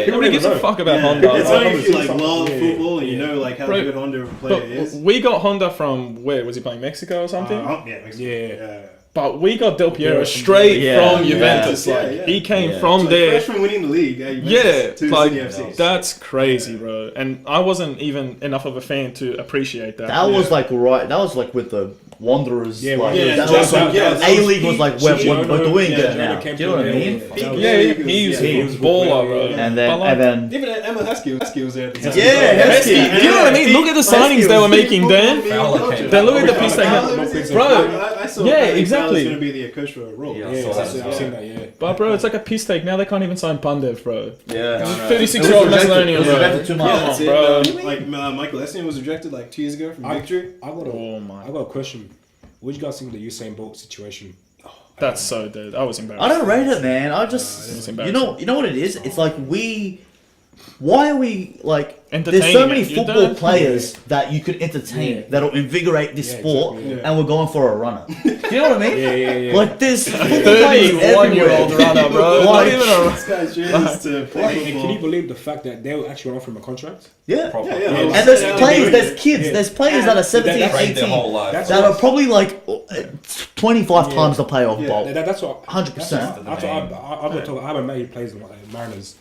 S1: nobody gives a fuck about Honda.
S4: It's only if you like love football and you know like how good Honda player
S1: But
S4: is.
S1: we got Honda from where was he playing, Mexico or something?
S4: Yeah.
S1: But we got Del Piero straight from Juventus.
S4: Yeah,
S1: Like
S4: yeah.
S1: he came
S3: Yeah.
S1: from there.
S4: Freshman winning the league.
S1: Yeah, like
S4: CFCs.
S1: that's crazy, bro. And I wasn't even enough of a fan to appreciate that.
S3: That was like right. That was like with the Wanderers.
S2: Yeah,
S3: like,
S2: yeah,
S3: that
S2: just
S3: was
S2: like-
S3: like, A-League was like we're doing
S2: yeah,
S3: it now.
S2: came
S3: Do you know what I
S2: from
S3: mean?
S2: there.
S1: Yeah, he was baller, bro.
S3: And then
S1: But like-
S3: and then
S4: Even Emma Heskey was there at the time.
S1: Heskey, do you know what I mean? Look at the signings they were making then.
S5: Fowler came
S1: Then look at the piece they
S2: Fowler-
S1: had, bro.
S4: I saw
S1: Yeah,
S4: Fowler's
S1: exactly.
S4: going to be the coach for a role.
S5: Yeah.
S2: Yeah,
S5: So
S2: I've seen that. Yeah.
S1: But bro, it's like a piss take. Now they can't even sign Pandev, bro.
S3: yeah.
S1: 36-year-old Macedonian, bro.
S3: Rejected too
S4: Yeah,
S3: much.
S4: that's it.
S1: bro.
S4: Like Michael Essien was rejected like 2 years ago from
S2: I-
S4: Victory.
S2: I got
S1: Oh my,
S2: a question. What do you guys think of the Usain Bolt situation?
S1: that's so dead. I was embarrassed.
S3: I don't rate it, man. I just
S1: it's
S3: you
S1: embarrassing.
S3: know what it is. It's like why are we like? There's so
S1: Entertaining
S3: many
S1: it. You
S3: football
S1: don't-
S3: players that you could entertain that'll invigorate this
S2: Yeah,
S3: sport,
S2: exactly,
S3: and we're going for a runner. Do you know what I mean?
S2: Yeah.
S3: Like this football players
S1: 31-year-old
S3: everywhere.
S1: runner, bro.
S3: Like-
S1: Not even a.
S4: This guy's dreams to play
S2: And can you
S4: football.
S2: believe the fact that they were actually offering him a contract?
S3: Yeah.
S5: Proper.
S4: Yeah.
S3: And there's
S4: Yeah,
S3: players,
S4: yeah.
S3: there's kids,
S2: Yeah.
S3: there's players that are 17,
S2: That's
S5: Trained their
S3: 18
S5: whole life.
S2: That's
S3: that are probably like 25 times the player of
S4: Yeah.
S3: Bolt.
S2: That's what
S3: 100%.
S2: That's what I've been told. I have a mate who plays in Mariners,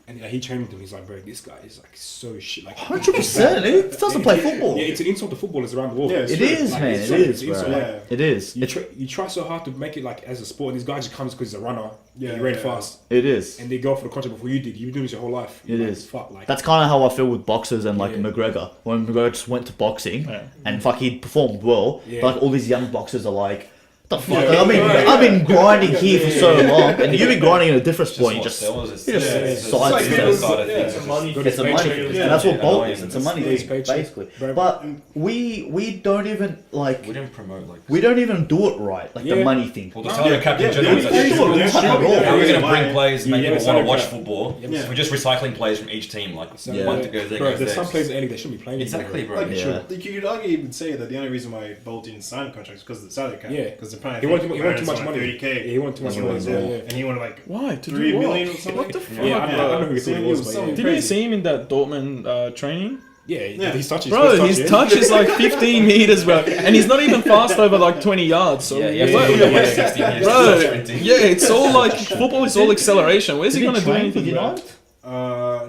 S2: and he trained with him. He's like, bro, this guy is like so shit. Like
S3: 100%. It doesn't play football.
S2: Yeah, it's an insult to footballers around the world.
S4: Yeah,
S3: It is,
S2: Like,
S3: man.
S2: it's
S3: It
S2: like-
S3: is,
S2: it's
S3: bro.
S2: like-
S4: Yeah.
S3: It is.
S2: You try so hard to make it like as a sport, and this guy just comes because he's a runner.
S4: Yeah,
S2: He ran
S4: yeah.
S2: fast,
S3: It is.
S2: and they go for the contract before you did. You've been doing this your whole life.
S3: It
S2: Like,
S3: is.
S2: Fuck, like
S3: That's kind of how I feel with boxers and like
S2: Yeah.
S3: McGregor. When McGregor just went to boxing
S1: Yeah.
S3: and fuck, he performed well.
S2: Yeah.
S3: But like all these young boxers are like, the fuck?
S2: Yeah.
S3: I've been grinding here for so long, and you've been grinding in a different sport. You just
S5: you
S3: just
S5: it's
S3: side
S5: like
S3: step.
S5: people's side of
S4: Yeah,
S5: things.
S4: it's a money.
S3: It's a money.
S2: paycheck.
S3: And that's what
S5: Yeah.
S3: Bolt is. It's a money
S2: It's
S3: thing,
S2: paycheck.
S3: basically.
S2: Bro.
S3: But we don't even like
S5: We didn't promote like.
S3: we don't even do it right, like the
S2: Yeah.
S3: money thing.
S5: Well, the salary cap in
S4: Yeah,
S5: general is
S4: yeah,
S5: actually
S4: yeah,
S5: short.
S4: yeah,
S3: How
S4: yeah,
S3: are we
S4: yeah,
S5: How are we going to
S4: yeah,
S5: bring
S4: yeah.
S5: players, make
S2: Yeah,
S5: people want
S2: salary
S5: to watch
S2: cap.
S5: football?
S2: Yeah.
S5: We're just recycling players from each team. Like
S2: Yeah.
S5: one to go there,
S2: Bro,
S5: goes
S2: there's
S5: there.
S2: some players in the league that shouldn't be playing.
S5: Exactly, bro.
S4: Like,
S3: Yeah.
S4: like you could argue even say that the only reason why Bolt didn't sign contracts because of the salary cap.
S2: Yeah.
S4: Because they're paying.
S2: He wanted too much money.
S4: 30K.
S2: Yeah, he wanted too much
S3: He
S2: money.
S3: wanted
S2: Yeah,
S3: more.
S2: yeah.
S4: And he wanted like
S1: Why? To
S4: 3
S1: do
S4: million
S1: what?
S4: or something.
S1: What the fuck,
S2: Yeah, I
S1: bro?
S2: don't know who he thought he was, but yeah.
S1: Didn't you see him in that Dortmund training?
S2: Yeah,
S4: Yeah.
S2: his touch is
S1: Bro,
S2: first
S1: his
S2: yeah.
S1: touch is like 15 meters, bro, and he's not even fast over like 20 yards. So
S5: Yeah, you have to
S1: what-
S5: do it like 16 years to
S1: bro,
S5: 17.
S1: yeah, it's all like football is all acceleration. Where's he
S3: Did
S1: gonna do
S3: train for
S1: anything, bro?
S3: United?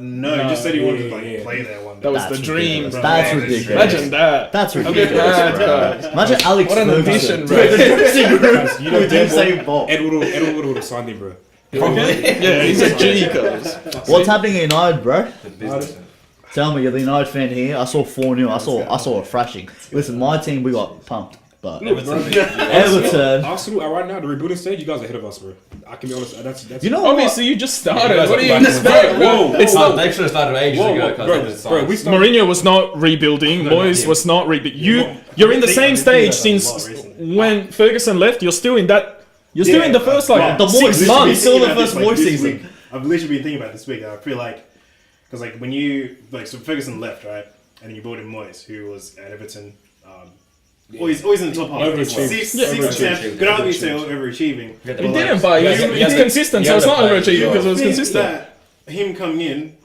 S4: No, he just said he
S2: yeah,
S4: wanted to like
S2: yeah.
S4: play there one day.
S1: That was
S3: That's
S1: the dream,
S3: ridiculous.
S1: bro.
S3: That's
S4: Yeah,
S3: ridiculous.
S1: Imagine that.
S3: That's
S1: That'd be
S3: ridiculous,
S1: mad,
S3: bro.
S1: bro.
S3: Imagine Alex
S1: What an
S3: Ferguson,
S1: ambition,
S3: bro.
S1: bro.
S3: The dressing room
S2: Guys, you know
S3: with
S2: damn
S3: Usain
S2: well,
S3: Bolt.
S2: Edward would have signed him, bro.
S1: Yeah, he's a G, cuz.
S3: What's happening in United, bro?
S5: The business.
S3: Tell me, you're the United fan here. I saw 4-0. I saw a thrashing. Listen, my team, we got pumped. But Everton,
S2: Arsenal are right now the rebuilding stage. You guys are ahead of us, bro. I can be honest. That's
S3: you know what?
S1: Obviously, you just started.
S5: guys
S1: What
S5: are
S1: do you
S5: back in the
S1: expect,
S5: day.
S1: bro?
S2: Whoa,
S1: It's not.
S5: They should have started ages ago.
S2: bro, we started.
S1: Mourinho was not rebuilding. Moyes was not rebuilding. You're in the same stage since when Ferguson left. You're still in that. You're still in the first like
S3: the Moyes
S1: 6
S3: months.
S1: months.
S3: Still the first Moyes season.
S4: I've literally been thinking about this week. I feel like because like when you like so Ferguson left, right, and then you brought in Moyes, who was at Everton. Always in the top half.
S2: Overachieved.
S4: Six,
S1: Yeah.
S4: 6%. Could argue say overachieving.
S1: He didn't, but he's consistent, so it's not overachieving because it was consistent.
S4: That him coming in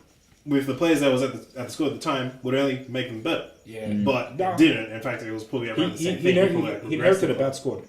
S4: with the players that was at the school at the time would only make them better.
S2: Yeah.
S4: But
S2: No.
S4: it didn't. In fact, it was probably around the
S2: He
S4: same thing. People that
S2: inherited a
S4: progressed.
S2: bad squad.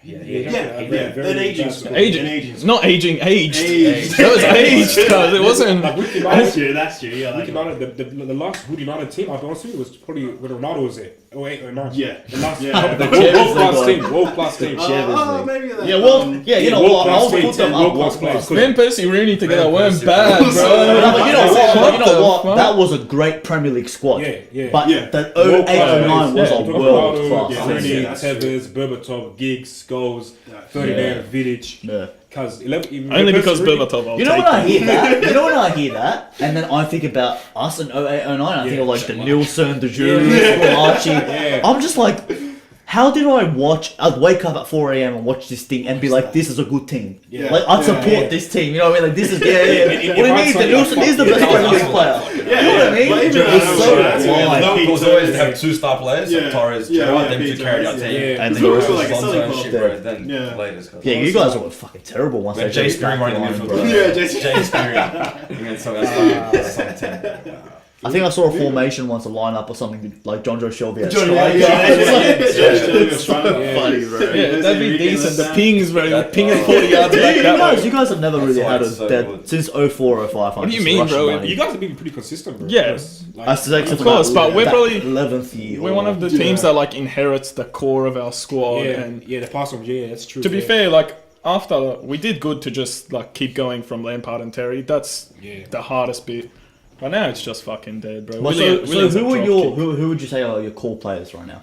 S4: An aging squad.
S1: Aging. Not aging, aged.
S4: Aged.
S1: It was aged, because it wasn't.
S2: Like with
S4: That's
S2: United,
S4: true. Yeah,
S2: with United, the last good United team, I'll be honest with you, was probably when Ronaldo was there. 08 or 09.
S4: Yeah.
S2: The last
S3: Champions
S2: world class team.
S3: Champions League.
S4: maybe.
S3: Yeah, well, yeah, you know what? I'll put them up.
S2: World class players.
S1: Van Persie, Rooney together weren't
S5: Persie.
S1: bad,
S3: No,
S1: bro.
S3: but you know what?
S1: fuck?
S3: That was a great Premier League squad.
S2: Yeah.
S3: But
S4: Yeah.
S3: the
S2: World
S3: 08
S2: class
S3: 09 was
S1: players.
S3: a
S1: Yeah.
S3: world
S2: Ronaldo,
S3: class.
S2: Rooney,
S4: Yeah, that's
S2: Tevez, Berbatov, Giggs, Scholes,
S4: Yeah.
S2: Ferdinand, Vidic.
S3: Yeah.
S2: Because
S1: Only because Berbatov, I'll
S3: You know
S1: take
S3: when I
S1: him.
S3: hear that? You know when I hear that? And then I think about us in 08, 09. I think of like the Nielsen, the Julius, Archie.
S2: Yeah.
S3: I'm just like, how did I watch? I'd wake up at 4 a.m. and watch this thing and be like, this is a good team.
S4: Yeah.
S3: Like, I'd support
S2: Yeah.
S3: this team. You know what I mean? Like, this is, yeah. What do you mean?
S2: hindsight,
S3: The Nielsen is the best Premier League player.
S4: Yeah,
S3: You know what I mean?
S4: but even
S3: It's
S4: though
S3: so
S4: that's
S3: blind.
S4: why
S5: Liverpool was always to have 2 star players,
S4: Yeah.
S5: like Torres,
S4: Yeah,
S5: Gerrard,
S4: yeah,
S5: them
S4: Peter
S5: two carried our
S4: Torres,
S5: team.
S2: yeah.
S3: And
S4: It's
S3: the
S4: always
S3: rest
S4: like a
S5: Alonso
S4: selling
S5: and
S4: point.
S5: shit, bro. Then
S4: Yeah.
S5: latest.
S3: Yeah, you guys were fucking terrible once
S5: When
S3: they
S5: Jay
S3: just
S5: Speary running the
S3: back
S5: midfield,
S3: line,
S5: bro.
S4: Yeah, Jay
S5: Speary. Against some team.
S3: I think I saw a formation once, a lineup or something like John Joe Shelby.
S4: It's
S3: Funny, bro.
S1: Yeah, that'd be decent. The pings, bro.
S5: That-
S1: Ping at 40 yards back that way.
S3: You guys have never really
S5: That's
S3: had
S5: why
S3: a
S5: it's so
S3: dead
S5: good.
S3: since 04, 05.
S1: What do you mean, bro?
S2: You guys have been pretty consistent, bro.
S1: Yeah.
S2: Like,
S3: I say except
S1: Of course,
S3: for
S1: but
S3: that,
S1: we're
S3: that
S1: probably-
S3: 11th year.
S1: We're one of the teams that like inherits the core of our squad, and
S2: the pass on, that's true.
S1: to be fair, like after we did good to just like keep going from Lampard and Terry. That's the hardest bit. But now it's just fucking dead, bro.
S3: Well,
S1: Willian-
S3: so
S1: Willian's a
S3: who are
S1: drop
S3: your
S1: kick.
S3: who would you say are your core players right now?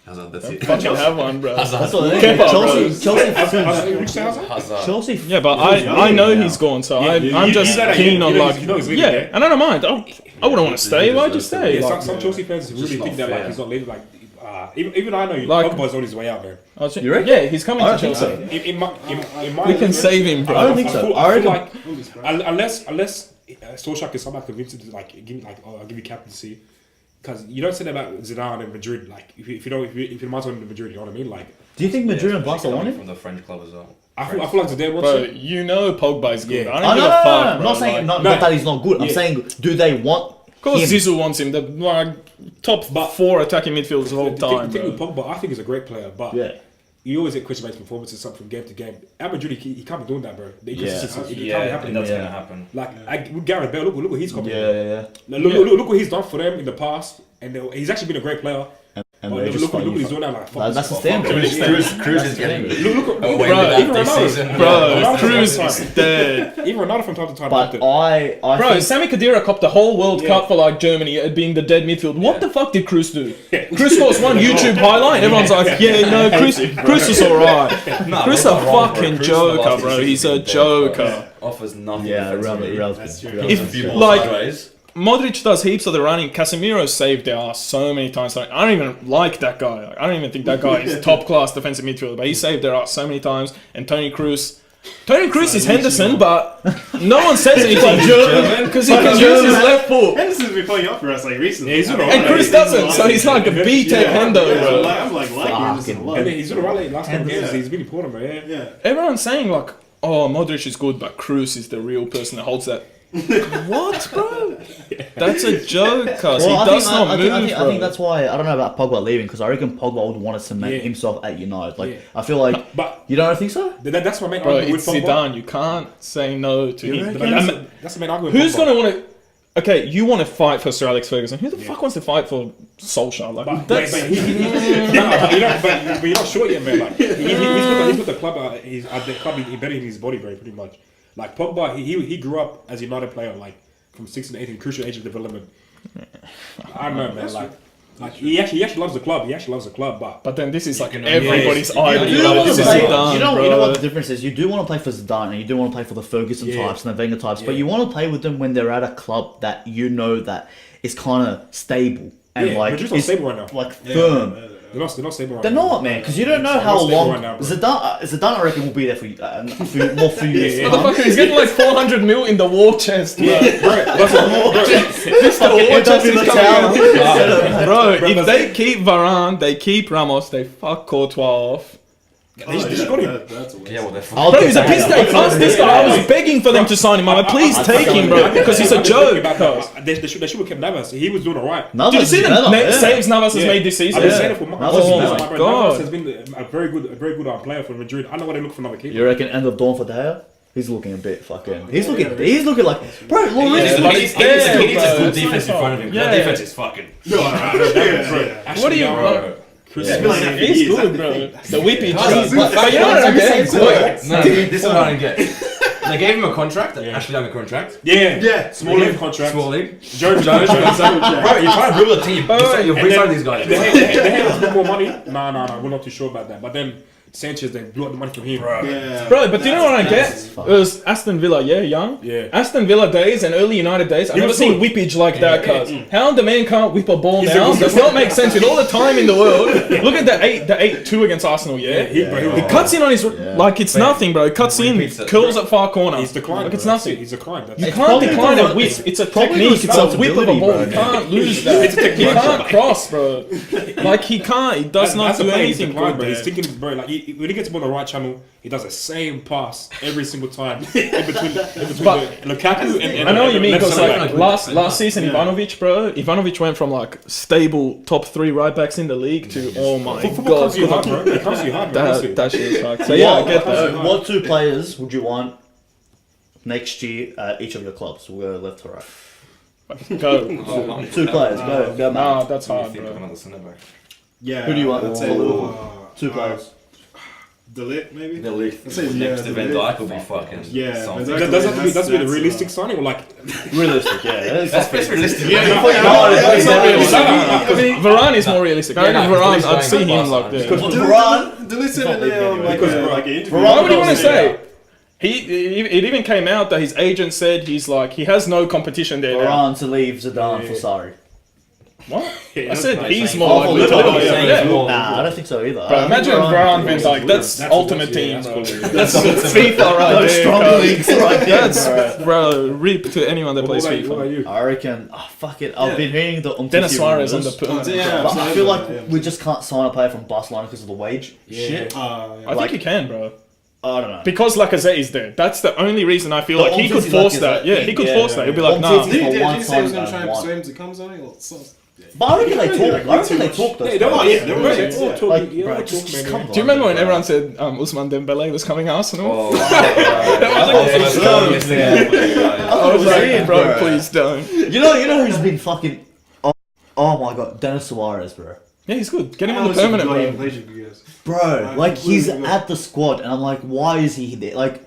S5: Hazard, that's it.
S1: Fucking have one, bro.
S3: That's what I
S1: Kepa,
S3: think. Chelsea,
S5: Hazard.
S3: Chelsea.
S1: Yeah, but I know he's gone, so I'm just keen on like
S2: he's leaving,
S1: yeah, and I don't mind. I wouldn't want to stay. Why'd you stay?
S2: Yeah,
S1: Like,
S2: some Chelsea fans really
S5: not
S2: think that like
S5: fair.
S2: he's not leaving. Like even I know
S1: Like-
S2: Pogba's on his way out, man.
S3: You reckon?
S1: yeah, he's coming
S3: I
S1: to
S3: don't think
S1: Chelsea.
S3: so.
S2: In my
S1: We can save him, bro.
S3: I don't think so.
S2: I feel
S3: reckon-
S2: like unless Solskjaer can somehow convince him to like give me I'll give you captaincy, because you don't say that about Zidane and Madrid. Like if you might want Madrid, you know what I mean? Like
S3: Do you think Madrid
S5: Yeah,
S3: and Barca
S5: especially
S3: want
S5: coming
S3: him?
S5: from the French club as well.
S2: I feel like Zidane wants
S1: Bro,
S2: him.
S1: you know Pogba's good.
S2: Yeah.
S1: I
S3: I
S1: don't
S3: know,
S1: give a fuck,
S3: I'm
S1: bro.
S3: not saying
S1: Like,
S3: not
S2: no.
S3: that he's not good. I'm
S2: Yeah.
S3: saying, do they want
S1: of course,
S3: him?
S1: Zizou wants him. The like top
S2: But-
S1: 4 attacking midfielders of all
S2: The
S1: time,
S2: thing with
S1: bro.
S2: Pogba, I think he's a great player, but
S3: Yeah.
S2: you always get question about his performances from game to game. At Madrid, he can't be doing that, bro. The inconsistency, it can't be
S5: Yeah,
S2: happening.
S5: that's
S3: Yeah.
S5: gonna happen.
S2: Like with Gareth Bale, look what he's coming.
S3: Yeah.
S2: Look what he's done for them in the past, and he's actually been a great player.
S3: And
S2: But
S3: they're
S2: look
S3: just
S2: what
S3: fighting
S2: he's
S3: for-
S2: doing now. Like, fuck
S3: That's the
S2: this.
S3: standard.
S5: Cruz is getting
S2: Look,
S5: away
S2: bro,
S5: with
S2: even
S5: that this
S2: Ronaldo,
S5: season.
S1: Bro,
S2: Ronaldo from
S1: Cruz
S2: time
S1: is
S2: to time.
S1: dead.
S2: Even Ronaldo from time to time.
S3: But
S2: did it.
S3: I
S1: Bro,
S3: think
S1: Sami Khedira copped the whole World
S2: Yeah.
S1: Cup for like Germany being the dead midfield. What
S5: Yeah.
S1: the fuck did Cruz do? Cruz scores one YouTube highlight and everyone's like, yeah, you know, Cruz is alright.
S5: Nah,
S1: Cruz
S5: but
S1: a
S5: not wrong, bro.
S1: fucking
S5: Cruz in the last
S1: joker, bro.
S5: season
S1: He's a
S5: has been dead, bro.
S1: joker.
S5: Offers nothing.
S3: yeah,
S5: defensively.
S3: Real's
S1: If,
S5: A few balls
S1: like,
S5: sideways.
S1: Modric does heaps of the running. Casemiro saved their ass so many times. Like, I don't even like that guy. Like, I don't even think that guy is top class defensive midfielder, but he saved their ass so many times. And Tony Cruz is Henderson, but no one says anything because he can use his left foot.
S4: Henderson's been playing up for us like recently.
S2: Yeah, he's doing
S1: And Cruz doesn't, so he's like a B-Tech Hendo, bro.
S4: I'm like Henderson a lot.
S2: And then he's doing alright last couple games. He's been important, bro. Yeah.
S4: Yeah.
S1: Everyone's saying like, oh, Modric is good, but Cruz is the real person that holds that. What, bro? That's a joke, cuz. He does not move,
S3: I
S1: bro.
S3: think that's why I don't know about Pogba leaving because I reckon Pogba would want to cement
S2: Yeah.
S3: himself at United. Like
S2: Yeah.
S3: I feel like
S2: But
S3: you don't think so?
S2: that's my main
S1: Bro,
S2: argument
S1: it's
S2: with Pogba.
S1: Zidane. You can't say no to him.
S3: reckon?
S2: That's the main argument. with
S1: Who's
S2: Pogba.
S1: gonna want to? Okay, you want to fight for Sir Alex Ferguson. Who the fuck wants to fight for Solskjaer? Like,
S2: But
S1: that's
S2: you're not sure yet, man. Like he's put the club. He's at the club embedded in his body, very pretty much. Like Pogba, he grew up as a United player, like from 16 to 18, crucial age of development. I don't know, man. Like he actually loves the club. He actually loves the club, but
S1: then this is like
S5: can-
S1: everybody's
S5: yeah,
S1: idol.
S5: you
S3: You,
S5: know
S3: want
S1: This
S3: to
S1: is
S3: play,
S1: Zidane,
S3: you know
S1: bro.
S3: what the difference is? You do want to play for Zidane and you do want to play for the Ferguson
S2: Yeah.
S3: types and the Wenger types, but
S2: Yeah.
S3: you want to play with them when they're at a club that you know that is kind of stable and
S2: Yeah,
S3: like
S2: Madrid's not
S3: is
S2: stable right now.
S3: like firm.
S2: they're not stable right
S3: They're
S2: now.
S3: not, man, because you don't know
S2: They're
S3: how
S2: not stable
S3: long.
S2: right now, bro.
S3: Zidane, I reckon, will be there for more few years.
S2: yeah.
S1: Motherfucker, he's getting like 400 mil in the war chest, bro.
S2: That's what,
S1: This the war
S3: End up
S1: chest
S3: in
S1: is
S3: the
S1: coming
S3: town.
S1: out. Bro, if they keep Varane, they keep Ramos, they fuck Courtois off.
S2: They just got him.
S4: That's a waste.
S5: Yeah, well, they're
S3: I'll
S1: Bro,
S3: get
S1: he's a
S3: that.
S1: piss take. Ask this guy. I was begging for them to sign him. I'm like, please take him, bro, because he's a joke.
S2: They should have kept Navas. He was doing alright.
S3: Navas
S1: Did you see
S3: is
S1: the
S3: better, yeah.
S1: saves Navas has
S2: Yeah.
S1: made this season?
S2: I've been saying it for months.
S3: Oh
S1: my
S2: Navas
S1: God.
S2: has been a very good player for Madrid. I know why they look for another keeper.
S3: You reckon end of dawn for De Gea? He's looking a bit fucking. He's looking like. Bro,
S5: He
S3: Lloris.
S1: but
S5: needs
S1: it's there,
S5: he needs a
S1: bro.
S5: good
S1: It's
S5: defense in
S1: not
S5: front of him.
S1: yeah.
S5: That defense is fucking.
S1: What do you? He's good, bro. The whippy.
S5: But
S1: you know what I'm saying?
S5: No, this is what I don't get. They gave him a contract, actually on a contract.
S2: Yeah. Small league contract.
S5: Small league.
S2: Jones.
S5: Bro, you're trying to build a team. You're resigning these guys.
S2: They had a bit more money. No, we're not too sure about that. But then Sanchez, they blew up the money from him.
S1: Bro, but do you know what I get? It was Aston Villa, young.
S2: Yeah.
S1: Aston Villa days and early United days. I've never
S2: was
S1: seen
S2: good.
S1: whippage like that, cuz. How the man can't whip a ball
S2: He's
S1: now
S2: a good-
S1: does not make sense with all the time in the world. Look at the 8-2 against Arsenal, yeah?
S2: He
S1: Cuts in on his, like it's nothing, bro. Cuts in,
S5: Repeats it.
S1: curls at far corner.
S2: He's declined.
S1: Like it's
S2: bro.
S1: nothing.
S2: He's declined. That's
S1: You
S2: it.
S1: can't
S3: probably
S1: decline
S3: because
S1: a whip. It's a
S3: probably
S1: technique. It's a whip of a
S3: responsibility,
S1: ball.
S3: bro.
S1: You can't lose that.
S2: It's a technique.
S1: He can't cross, bro. Like he can't. He does not
S2: That's
S1: do
S2: the play.
S1: anything
S2: Declined,
S1: good
S2: bro.
S1: there.
S2: He's thinking, bro. Like when he gets on the right channel, he does the same pass every single time in between
S1: But-
S2: Lukaku and
S1: I know what you mean
S2: left
S1: because
S2: centre
S1: like
S2: back.
S1: last season Ivanovic, bro. Ivanovic went from like stable top 3 right backs in the league to oh my
S2: Football
S1: god,
S2: comes to you hard, bro. It comes to you hard, bro. honestly.
S1: that shit is fucked. So yeah, I get that.
S3: What 2 players would you want next year at each of your clubs? We'll go left to right.
S1: Go.
S3: 2 players. Go, man.
S1: Nah, that's
S5: I
S1: hard,
S5: think of
S1: bro.
S5: another centre back.
S4: Yeah.
S3: Who do you want
S4: I'd
S3: for
S4: say
S3: Liverpool? 2 players.
S4: Delete maybe.
S5: The league
S4: I'd say,
S5: next to
S4: yeah,
S5: Van
S4: the
S5: Dijk will be fucking.
S4: Yeah,
S5: something.
S4: Van Dijk-
S2: Does be the
S4: That's,
S2: realistic signing or like?
S3: Realistic, yeah.
S5: That's realistic.
S1: That's not realistic.
S2: I
S1: I mean, Varane is more realistic. I reckon Varane, I'd see him like
S5: Because
S1: there.
S3: Varane.
S4: Delete said in the like an interview.
S1: Why would you want to say? It even came out that his agent said he's like he has no competition there now.
S3: Varane to leave Zidane for Sarri.
S1: What? I said
S5: no,
S1: he's
S5: saying-
S1: more
S3: Oh,
S1: likely to
S3: Liverpool,
S1: leave.
S5: saying
S1: Yeah.
S5: he's more-
S3: Nah, I don't think so either.
S1: Bro, imagine Varane Van Dijk. That's ultimate team,
S2: That's
S1: bro.
S2: cool.
S1: That's FIFA right
S3: Those
S1: there.
S3: strong
S1: cuz.
S3: leagues right there.
S1: That's bro, rip to anyone that
S2: What
S1: plays
S2: about you? What about
S1: FIFA.
S2: you?
S3: I reckon. Oh, fuck it. I've been hearing the
S1: Dennis Suarez on the
S3: rumours,
S1: permanent.
S3: but I feel like we just can't sign a player from Barcelona because of the wage shit.
S1: I think you can, bro.
S3: I don't know.
S1: Because Lacazette is there. That's the only reason I feel
S3: The
S1: like he could
S3: Umtiti
S1: force
S3: Lacazette
S1: that. Yeah,
S3: thing,
S1: he could
S3: yeah,
S1: force that. He'll be like,
S3: Umtiti-
S1: nah.
S3: For
S4: Did
S3: one
S4: you say he was going
S3: time
S4: to try and
S3: and
S4: persuade
S3: one.
S4: him to come something? Or something?
S3: But I reckon they talk. I reckon they talk though.
S2: Yeah, they were. Yeah, they were.
S1: Right.
S2: They all talk.
S3: Like,
S2: Yeah,
S3: bro,
S2: they
S3: just
S2: talk, man.
S3: come
S1: Do you remember when
S3: bro.
S1: everyone said Ousmane Dembele was coming Arsenal?
S5: Oh,
S1: I was like, bro, please don't.
S3: You know who's been fucking. Oh my god, Dennis Suarez, bro.
S1: Yeah, he's good. Get him on the permanent, bro.
S3: Bro, like he's at the squad, and I'm like, why is he there? Like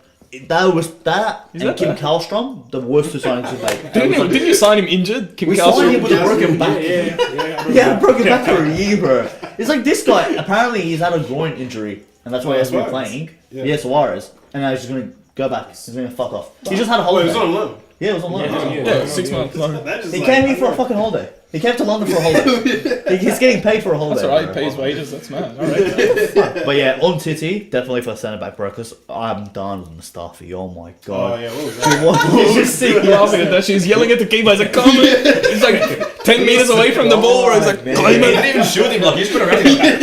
S3: that was that
S1: Is
S3: and
S1: that
S3: Kim
S1: bad?
S3: Kallstrom, the worst 2 signings we've made.
S1: Didn't you sign him injured? Kim
S3: We signed him
S1: Kallstrom?
S3: with a broken back.
S2: Yeah.
S3: He had a broken back for a year, bro. It's like this guy. Apparently, he's had a groin injury, and that's why he hasn't been
S4: Suarez.
S3: playing.
S4: Yeah.
S3: Yeah, Suarez, and now he's just gonna go back. He's gonna fuck off. He just had a
S4: Oh, he
S3: holiday.
S4: was on loan.
S3: Yeah, it was on loan.
S1: Yeah, 6 months long.
S4: That is
S3: He
S4: like-
S3: came here for a fucking holiday. He came to London for a holiday. He's getting paid for a holiday.
S1: That's alright,
S3: bro.
S1: he pays wages, that's mad. Alright.
S3: But yeah, on Titi, definitely for centre back, bro. Because I'm done with Mustafi. Oh my
S4: Oh
S3: god.
S4: yeah, what was that?
S3: What you just see
S1: Laughing at that, she's yelling at the keeper. He's like, come in. He's like 10 meters away from the ball, or he's like,
S3: Man.
S1: climb
S5: He
S1: it.
S5: didn't even shoot him, like, he's put around him.
S3: guy.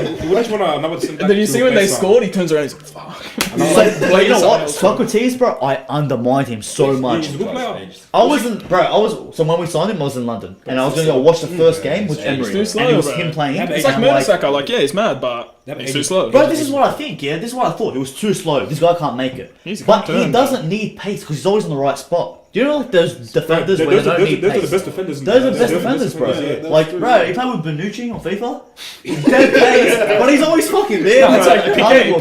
S2: Well, that's when another centre
S1: And then you
S2: back
S1: see
S2: to
S1: when they
S2: replace
S1: scored, he turns around and he's like, fuck.
S3: But you know
S1: someone
S3: what?
S1: else.
S3: Socrates, bro, I undermined him so much.
S2: He's a good player.
S3: I wasn't, bro. So when we signed him, I was in London, and I was gonna go watch the first game with Emery,
S1: too slow,
S3: and it was
S1: bro.
S3: him playing.
S2: Yeah, but
S1: It's
S3: and
S1: like
S3: I'm
S1: Mertesacker, like, yeah, he's mad, but he's too slow.
S3: Bro, this is what I think, yeah? This is what I thought. It was too slow. This guy can't make it.
S1: He's a
S3: But
S1: good turn,
S3: he doesn't need pace because he's always in the right spot. Do you know like those defenders where they don't need
S2: Those are
S3: pace?
S2: the best defenders. in
S3: Those are
S2: the-
S3: the best
S2: they're
S3: defenders, bro.
S2: yeah.
S3: Like, bro, he played with Bonucci on FIFA. He's dead pace, but he's always fucking there.
S1: No, it's
S3: bro.
S1: like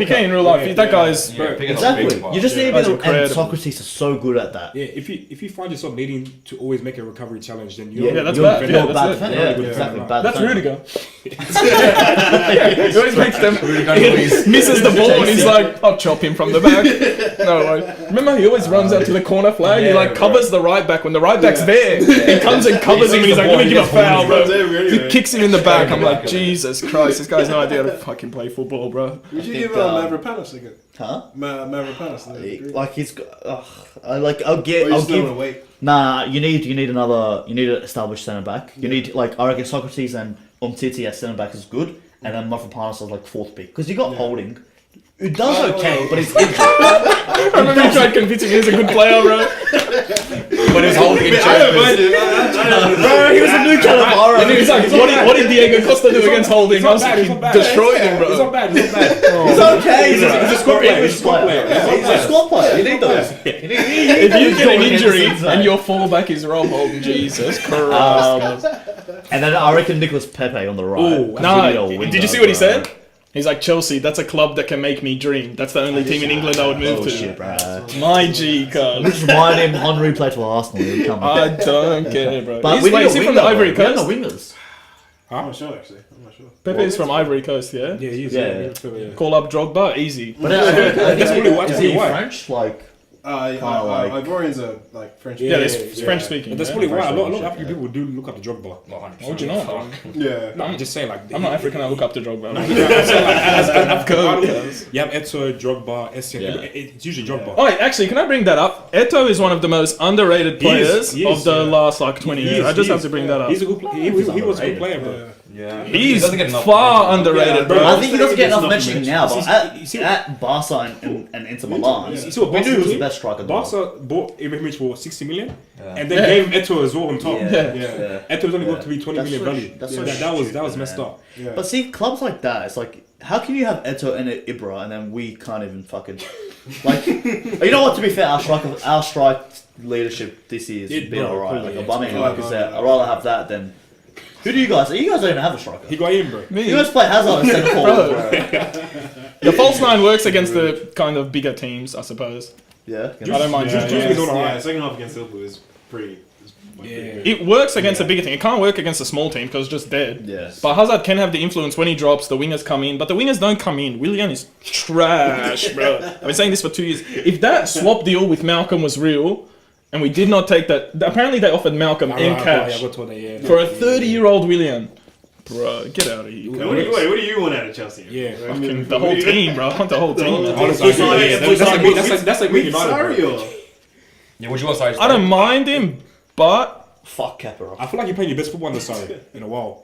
S1: Piqué in real life. That guy's.
S5: Yeah, pick it up,
S3: Exactly.
S5: big
S3: You just need to
S1: That's
S3: be the, and
S1: incredible.
S3: Socrates is so good at that.
S2: Yeah, if you find yourself needing to always make a recovery challenge, then you're
S1: Yeah, that's
S3: you're,
S1: bad.
S3: You're
S1: Yeah,
S3: a bad
S1: that's it.
S3: defender.
S2: Yeah,
S3: Yeah,
S2: good
S3: exactly.
S2: defender.
S3: Bad
S1: That's
S3: defender.
S1: Rudiger. He always makes them. He misses the ball and he's like, I'll chop him from the back. No way. Remember, he always runs out to the corner flag. He like covers the right back when the right back's there. He comes and covers him and he's like, let me give a foul, bro. He kicks him in the back. I'm like, Jesus Christ, this guy's no idea how to fucking play football, bro.
S4: Would you
S3: think,
S4: give Mavropanos again?
S3: Huh?
S4: Mavropanos.
S3: Like he's got. I'll get.
S4: I'll
S3: I'll give.
S4: wait.
S3: Nah, you need an established centre back. You need like I reckon Socrates and Umtiti as centre back is good, and then Mavropanos as like 4th pick. Because you got Holding, who does okay, but he's injured.
S1: I remember you tried convincing me he's a good player, bro.
S5: But he's holding in
S3: Bro, he was a new Cannavaro.
S1: And he was like, what did Diego Costa do against Holding? I was like, he destroyed him, bro.
S2: It's not bad. It's not bad.
S3: He's okay. He's
S2: a squad player.
S3: He's a squad player. He's a squad player. You need those.
S1: If you get an injury and your fullback is Rob Holding, Jesus Christ.
S3: And then I reckon Nicholas Pepe on the right.
S2: Ooh,
S1: No, did you see what he said? He's like, Chelsea, that's a club that can make me dream. That's the only team in England I would move to.
S3: Shit, bro.
S1: My G, cuz.
S3: Just remind him Henry played for Arsenal. He'll come
S1: I don't care, bro.
S3: But
S1: Is he from the Ivory
S3: Coast?
S1: Coast?
S3: No wingers.
S4: I'm not sure actually. I'm not sure.
S1: Pepe is from Ivory Coast, yeah?
S2: Yeah, he's
S3: Yeah.
S1: Call up Drogba, easy.
S3: But that's
S2: really why-
S3: Is he
S2: why.
S3: French? Like,
S4: Ivorians are like French.
S1: Yeah, there's French speaking.
S2: That's
S1: yeah?
S2: probably why a lot of African people do look up to Drogba.
S1: Why would you not, bro?
S4: Yeah.
S2: No, I'm just saying, like,
S1: I'm not African, I look up to Drogba.
S2: I'm saying, like, as
S1: Go,
S2: African,
S1: cuz.
S2: you have Eto, Drogba, Essien.
S3: Yeah.
S2: It's usually Drogba.
S1: Oh, actually, can I bring that up? Eto is one of the most underrated players
S2: He is,
S1: of the
S2: yeah.
S1: last like 20 years. I just have to bring that up.
S2: He's a good player. He was a good player, bro.
S5: Yeah.
S1: He's
S5: doesn't get enough
S1: far
S5: mention.
S1: underrated, bro.
S3: I think he doesn't get enough
S4: mention.
S3: mentioning now, but
S2: You see-
S3: at Barca and Inter Milan,
S2: You see what
S3: we
S2: Barca
S3: knew he was
S2: did?
S3: the best striker in the world.
S2: Barca bought Ibrahimovic for 60 million
S5: Yeah.
S2: and then gave him Eto as well on top.
S3: Yeah.
S2: Eto was only going to be 20
S3: That's
S2: million
S3: so
S2: value.
S3: that's so
S2: That was
S3: stupid,
S2: messed
S3: man.
S2: up.
S4: Yeah.
S3: But see, clubs like that, it's like, how can you have Eto and Ibra and then we can't even fucking like? You know what? To be fair, our strike leadership this year has been alright. Like Aubameyang, like I said, I'd rather have that than. Who do you guys? You guys don't even have a striker.
S2: He got in, bro.
S3: You guys play Hazard instead of forward, bro.
S1: The false nine works against the kind of bigger teams, I suppose.
S3: Yeah.
S1: I don't mind.
S2: Just been doing alright.
S4: Second half against Liverpool is pretty.
S1: It works against a bigger team. It can't work against a small team because it's just dead.
S3: Yes.
S1: But Hazard can have the influence when he drops. The wingers come in, but the wingers don't come in. Willian is trash, bro. I've been saying this for 2 years. If that swap deal with Malcolm was real, and we did not take that, apparently they offered Malcolm in cash
S2: I got told that, yeah.
S1: for a 30-year-old Willian. Bro, get out of here.
S4: What do you want out of Chelsea?
S2: Yeah.
S1: Fucking the whole team, bro. I want the whole team. man.
S2: Honestly, that's like me, United,
S4: Sorry,
S2: bro.
S5: Yeah, would you want Sarri?
S1: I don't mind him, but
S3: Fuck Kepa.
S2: I feel like you're playing your best football on the side in a while.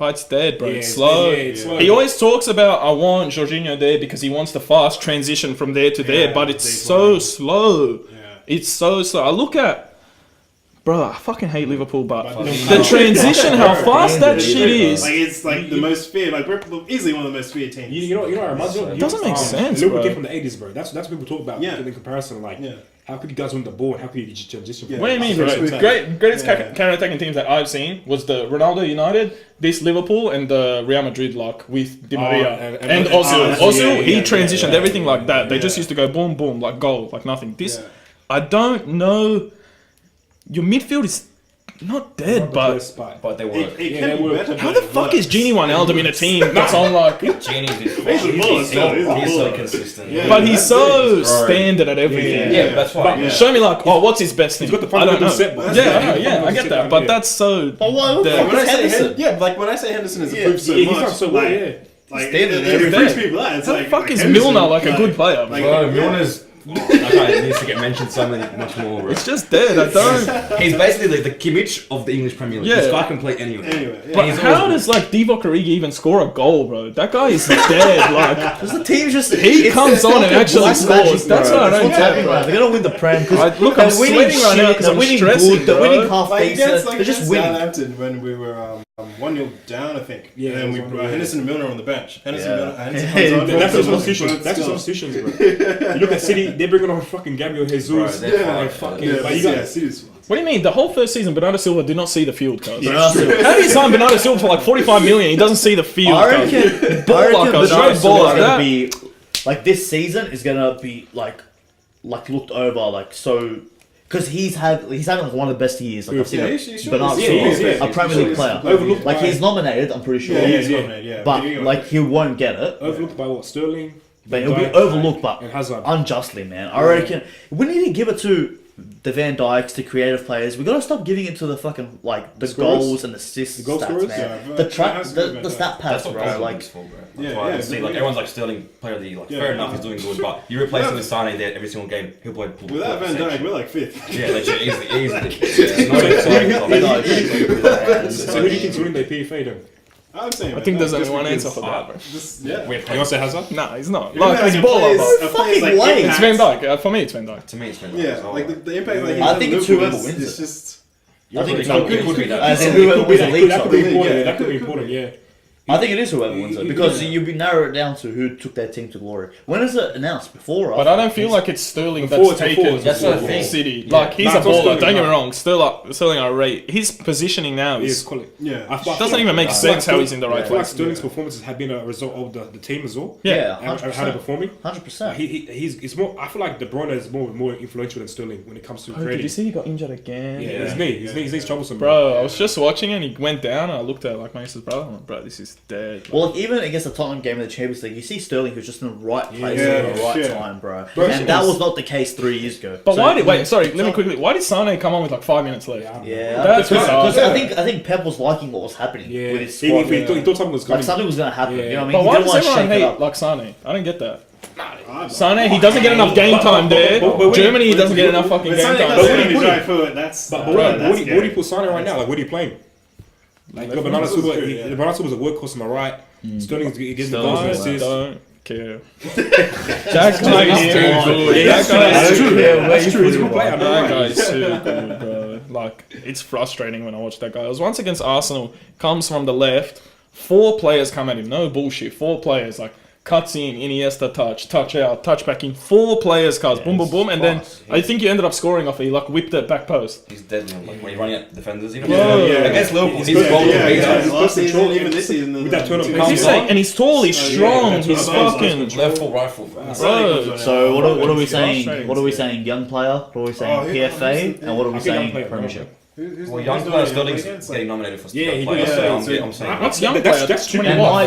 S1: it's dead, bro.
S2: Yeah,
S1: It's slow.
S2: it's slow.
S1: He always talks about I want Jorginho there because he wants the fast transition from there to there, but it's so slow.
S4: Yeah.
S1: It's so slow. I look at, bro, I fucking hate Liverpool, but the transition, how fast that shit is,
S4: Like it's like the most feared. Like we're easily one of the most feared teams.
S2: You know what it reminds me of?
S1: It doesn't make sense,
S2: Liverpool
S1: bro.
S2: came from the 80s, bro. That's what people talk about in comparison. Like, how could you guys win the ball? How could you just transition?
S1: what do you mean, bro? The greatest counter-attacking teams that I've seen was the Ronaldo United, this Liverpool, and the Real Madrid luck with Di Maria and Ozil. Ozil, he transitioned everything like that. They just used to go boom, boom, like goal, like nothing. This, I don't know. Your midfield is not dead, but
S5: But they work.
S4: It can be better.
S1: how the fuck is Genie Wijnaldum in a team that's on like?
S5: Genius is
S4: He's a
S5: so
S4: baller.
S5: consistent.
S4: Yeah.
S1: But he's so standard at everything.
S5: Yeah, that's why.
S1: But show me like, oh, what's his best thing?
S2: He's got the
S1: I don't know.
S2: fundamental set, but
S1: Yeah, I know, yeah, I get that. But that's so.
S3: But what the
S1: dead.
S3: fuck
S4: When I
S3: is
S4: say
S3: Henderson?
S4: like when I say Henderson is improved so
S2: he's
S4: much,
S2: done so well,
S4: like,
S2: yeah.
S4: like
S3: Standard,
S4: it
S1: yeah.
S4: freaks people out. It's
S1: How
S4: like
S1: the fuck is
S4: Henderson,
S1: Milner like a good player?
S4: like-
S5: Bro, Milner's okay, needs to get mentioned so much more, bro.
S1: It's just dead. I don't.
S5: He's basically like the Kimmich of the English Premier League.
S1: Yeah.
S5: This guy can play anywhere.
S4: Anyway, yeah.
S1: But
S5: he's
S1: how
S5: always
S1: does like Divock Origi even score a goal, bro? That guy is dead. Like
S3: Because the team's just
S1: he comes on and actually scores. That's what I don't get, bro.
S3: They're gonna win the Prem.
S1: Look, I'm sweating right now because I'm stressing,
S3: They're winning
S1: bro.
S3: half
S4: Like
S3: decent.
S4: against like
S3: They're just
S4: against
S3: winning.
S4: Southampton when we were 1-0 down, I think.
S2: Yeah,
S4: and we
S2: it was
S4: brought
S2: 1-0.
S4: Henderson and Milner on the bench. Henderson,
S3: Yeah.
S4: Milner, Henderson comes on.
S2: That's the
S4: Milner
S2: substitutions.
S4: scores,
S2: That's the
S4: scores.
S2: substitutions, bro. You look at City, they're bringing on fucking Gabriel Jesus.
S5: Bro, they're
S2: Yeah,
S5: fine.
S2: fucking.
S4: Yeah,
S2: But you got
S4: serious.
S1: What do you mean? The whole first season, Bernardo Silva did not see the field, cuz.
S3: Bernardo Silva.
S1: How do you sign Bernardo Silva for like 45 million? He doesn't see the field,
S3: I
S1: cuz.
S3: reckon
S1: Ball like a
S3: Bernardo
S1: straight ball
S3: Silva's
S1: like
S3: gonna
S1: that.
S3: be like this season is gonna be like looked over like so because he's having like one of the best years. Like I've seen
S4: Yeah, he
S3: Bernardo
S4: is.
S3: Silva,
S2: He is.
S3: a Premier League player.
S2: Overlooked
S3: Like
S2: by-
S3: he's nominated, I'm pretty sure.
S4: Yeah, he's
S2: Yeah.
S4: nominated, yeah.
S3: But
S4: He-
S3: like he won't get it.
S2: Overlooked by what? Sterling?
S3: But he'll be
S2: Dijk,
S3: overlooked, but
S2: and Hazard.
S3: unjustly, man. I reckon we need to give it to the Van Dijks, the creative players. We gotta stop giving it to the fucking like the
S2: Scorers?
S3: goals and assists
S2: The goal
S3: stats,
S2: scorers?
S3: man.
S4: Yeah,
S3: the
S4: but
S3: track,
S4: it has to
S3: the,
S4: be
S3: the
S4: better.
S3: stat pass,
S5: That's what
S3: bro.
S5: goals
S3: Like
S5: are for, bro.
S4: Yeah,
S5: That's why
S4: yeah,
S5: I see, like
S4: yeah.
S5: everyone's like Sterling player of the year. Like
S4: Yeah.
S5: fair enough, he's doing good, but you replace him with Sane there every single game, he'll play.
S4: Without Van Dijk, we're like fifth.
S5: Yeah, legit, easily. Yeah, no, sorry,
S3: Van Dijk,
S2: So who do you think's winning the PFA then?
S4: I'm saying.
S1: I think there's only
S4: just
S1: one
S4: because-
S1: answer for that, bro.
S4: Just, yeah.
S5: We're
S2: You also Hazard?
S1: Nah, he's not.
S4: You know,
S1: Like, he's
S4: a
S1: baller,
S4: player's-
S1: bro.
S4: a player's,
S3: Fucking way.
S1: It's
S4: impact-
S1: Van Dijk. For me, it's Van Dijk.
S5: To me, it's been
S4: Yeah, like the impact that he
S3: I
S4: had
S3: think
S4: in
S3: it's
S4: Liverpool
S3: whoever wins
S4: is
S3: it.
S4: just.
S3: I think it's
S5: It could
S3: whoever
S5: be that.
S3: As in
S2: That
S3: whoever wins the league.
S2: that could be
S3: sorry.
S2: important.
S4: Yeah.
S2: That could be important. Yeah.
S3: I think it is whoever wins it because you'll be narrow it down to who took their team to glory. When is it announced? Before or
S1: But I
S3: after?
S1: don't feel like it's Sterling
S2: Before,
S1: that's
S2: it's
S1: taken
S2: before,
S5: That's what I think.
S1: City.
S2: Yeah.
S1: Like, he's
S2: Nah,
S1: a
S2: it's not
S1: baller,
S2: Sterling,
S1: don't get me
S2: nah.
S1: wrong. Sterling I rate. His positioning now
S2: He is
S1: is...
S2: quality.
S4: Yeah.
S1: It doesn't even make sense how he's in the
S2: I
S1: right
S2: feel like
S1: place.
S2: Sterling's performances have been a result of the team as well.
S3: Yeah,
S2: And how they're
S3: 100%.
S2: performing.
S3: 100%.
S2: He's more. I feel like De Bruyne is more influential than Sterling when it comes to
S1: Oh, did
S2: creating.
S1: you see he got injured again?
S2: Yeah, his knee's troublesome.
S1: Bro, I was just watching and he went down and I looked at like my sister's brother. I'm like, bro, this is dead.
S3: Well, like, even against the Tottenham game in the Champions League, you see Sterling who's just in the right place
S2: Yeah,
S3: at the right
S4: yeah.
S3: time, bro.
S2: Bro,
S3: And that was not the case 3 years ago.
S1: But
S3: So-
S1: why did let me quickly. Why did Sane come on with like 5 minutes left?
S3: Yeah,
S1: That's
S3: because
S1: bizarre.
S3: I think Pep was liking what was happening
S2: Yeah,
S3: with his
S2: he
S3: squad.
S2: thought something was
S3: Like
S2: coming.
S3: something was gonna happen.
S2: Yeah.
S3: You know what I mean?
S1: But
S3: He
S1: why
S3: didn't
S1: does
S3: want to
S1: everyone
S3: shake it
S1: hate
S3: up.
S1: like Sane? I don't get that.
S4: I
S1: Sane, he doesn't get enough game time there.
S2: but
S1: Germany, he doesn't get enough fucking game time.
S2: But when he put
S4: right foot, that's.
S2: But
S1: Bro,
S2: what
S4: that's
S2: do you put Sane right now? Like, what are you playing? Like,
S1: Left
S2: Bernardo
S4: wing.
S2: Silva,
S4: Good, yeah.
S2: Bernardo Silva's a workhorse on the right. Sterling's getting the goals and
S1: I
S2: assists.
S1: don't care. That guy is too good.
S2: Yeah,
S1: That guy
S2: that's
S1: is
S2: true.
S1: too
S2: Yeah,
S1: good.
S2: that's true. He's a good player. I know,
S1: That
S2: right?
S1: guy is too good, bro. Like, it's frustrating when I watch that guy. It was once against Arsenal, comes from the left, 4 players come at him, no bullshit, 4 players, like, cuts in, Iniesta touch out, touch back in, 4 players cuts, boom, boom, boom, and then I think you ended up scoring off it, he like whipped it back post.
S5: He's dead, man. Like when you're running at defenders, even
S1: Bro.
S5: against Liverpool, he's
S2: good.
S5: rolled
S4: Yeah,
S5: the beat.
S4: yeah. Last season,
S2: control,
S4: even this season,
S2: with that turn of
S4: two
S2: pace.
S1: He's
S4: seasons.
S1: saying, and he's tall, he's strong,
S2: that's
S1: he's
S2: what I'm
S1: fucking...
S5: Left foot, right foot.
S1: Bro,
S3: So what are we
S1: It's
S3: saying?
S1: frustrating.
S3: What are we saying? Young player? What are we saying?
S4: who-
S3: PFA? And what are we
S2: I think young
S3: saying?
S2: player,
S3: Premiership.
S5: Well, young player Sterling's getting nominated for
S2: Yeah, he
S5: player,
S2: did.
S5: so
S2: Yeah,
S5: I'm saying.
S1: What's young
S2: That's
S1: player?
S2: that's stupid.
S3: And I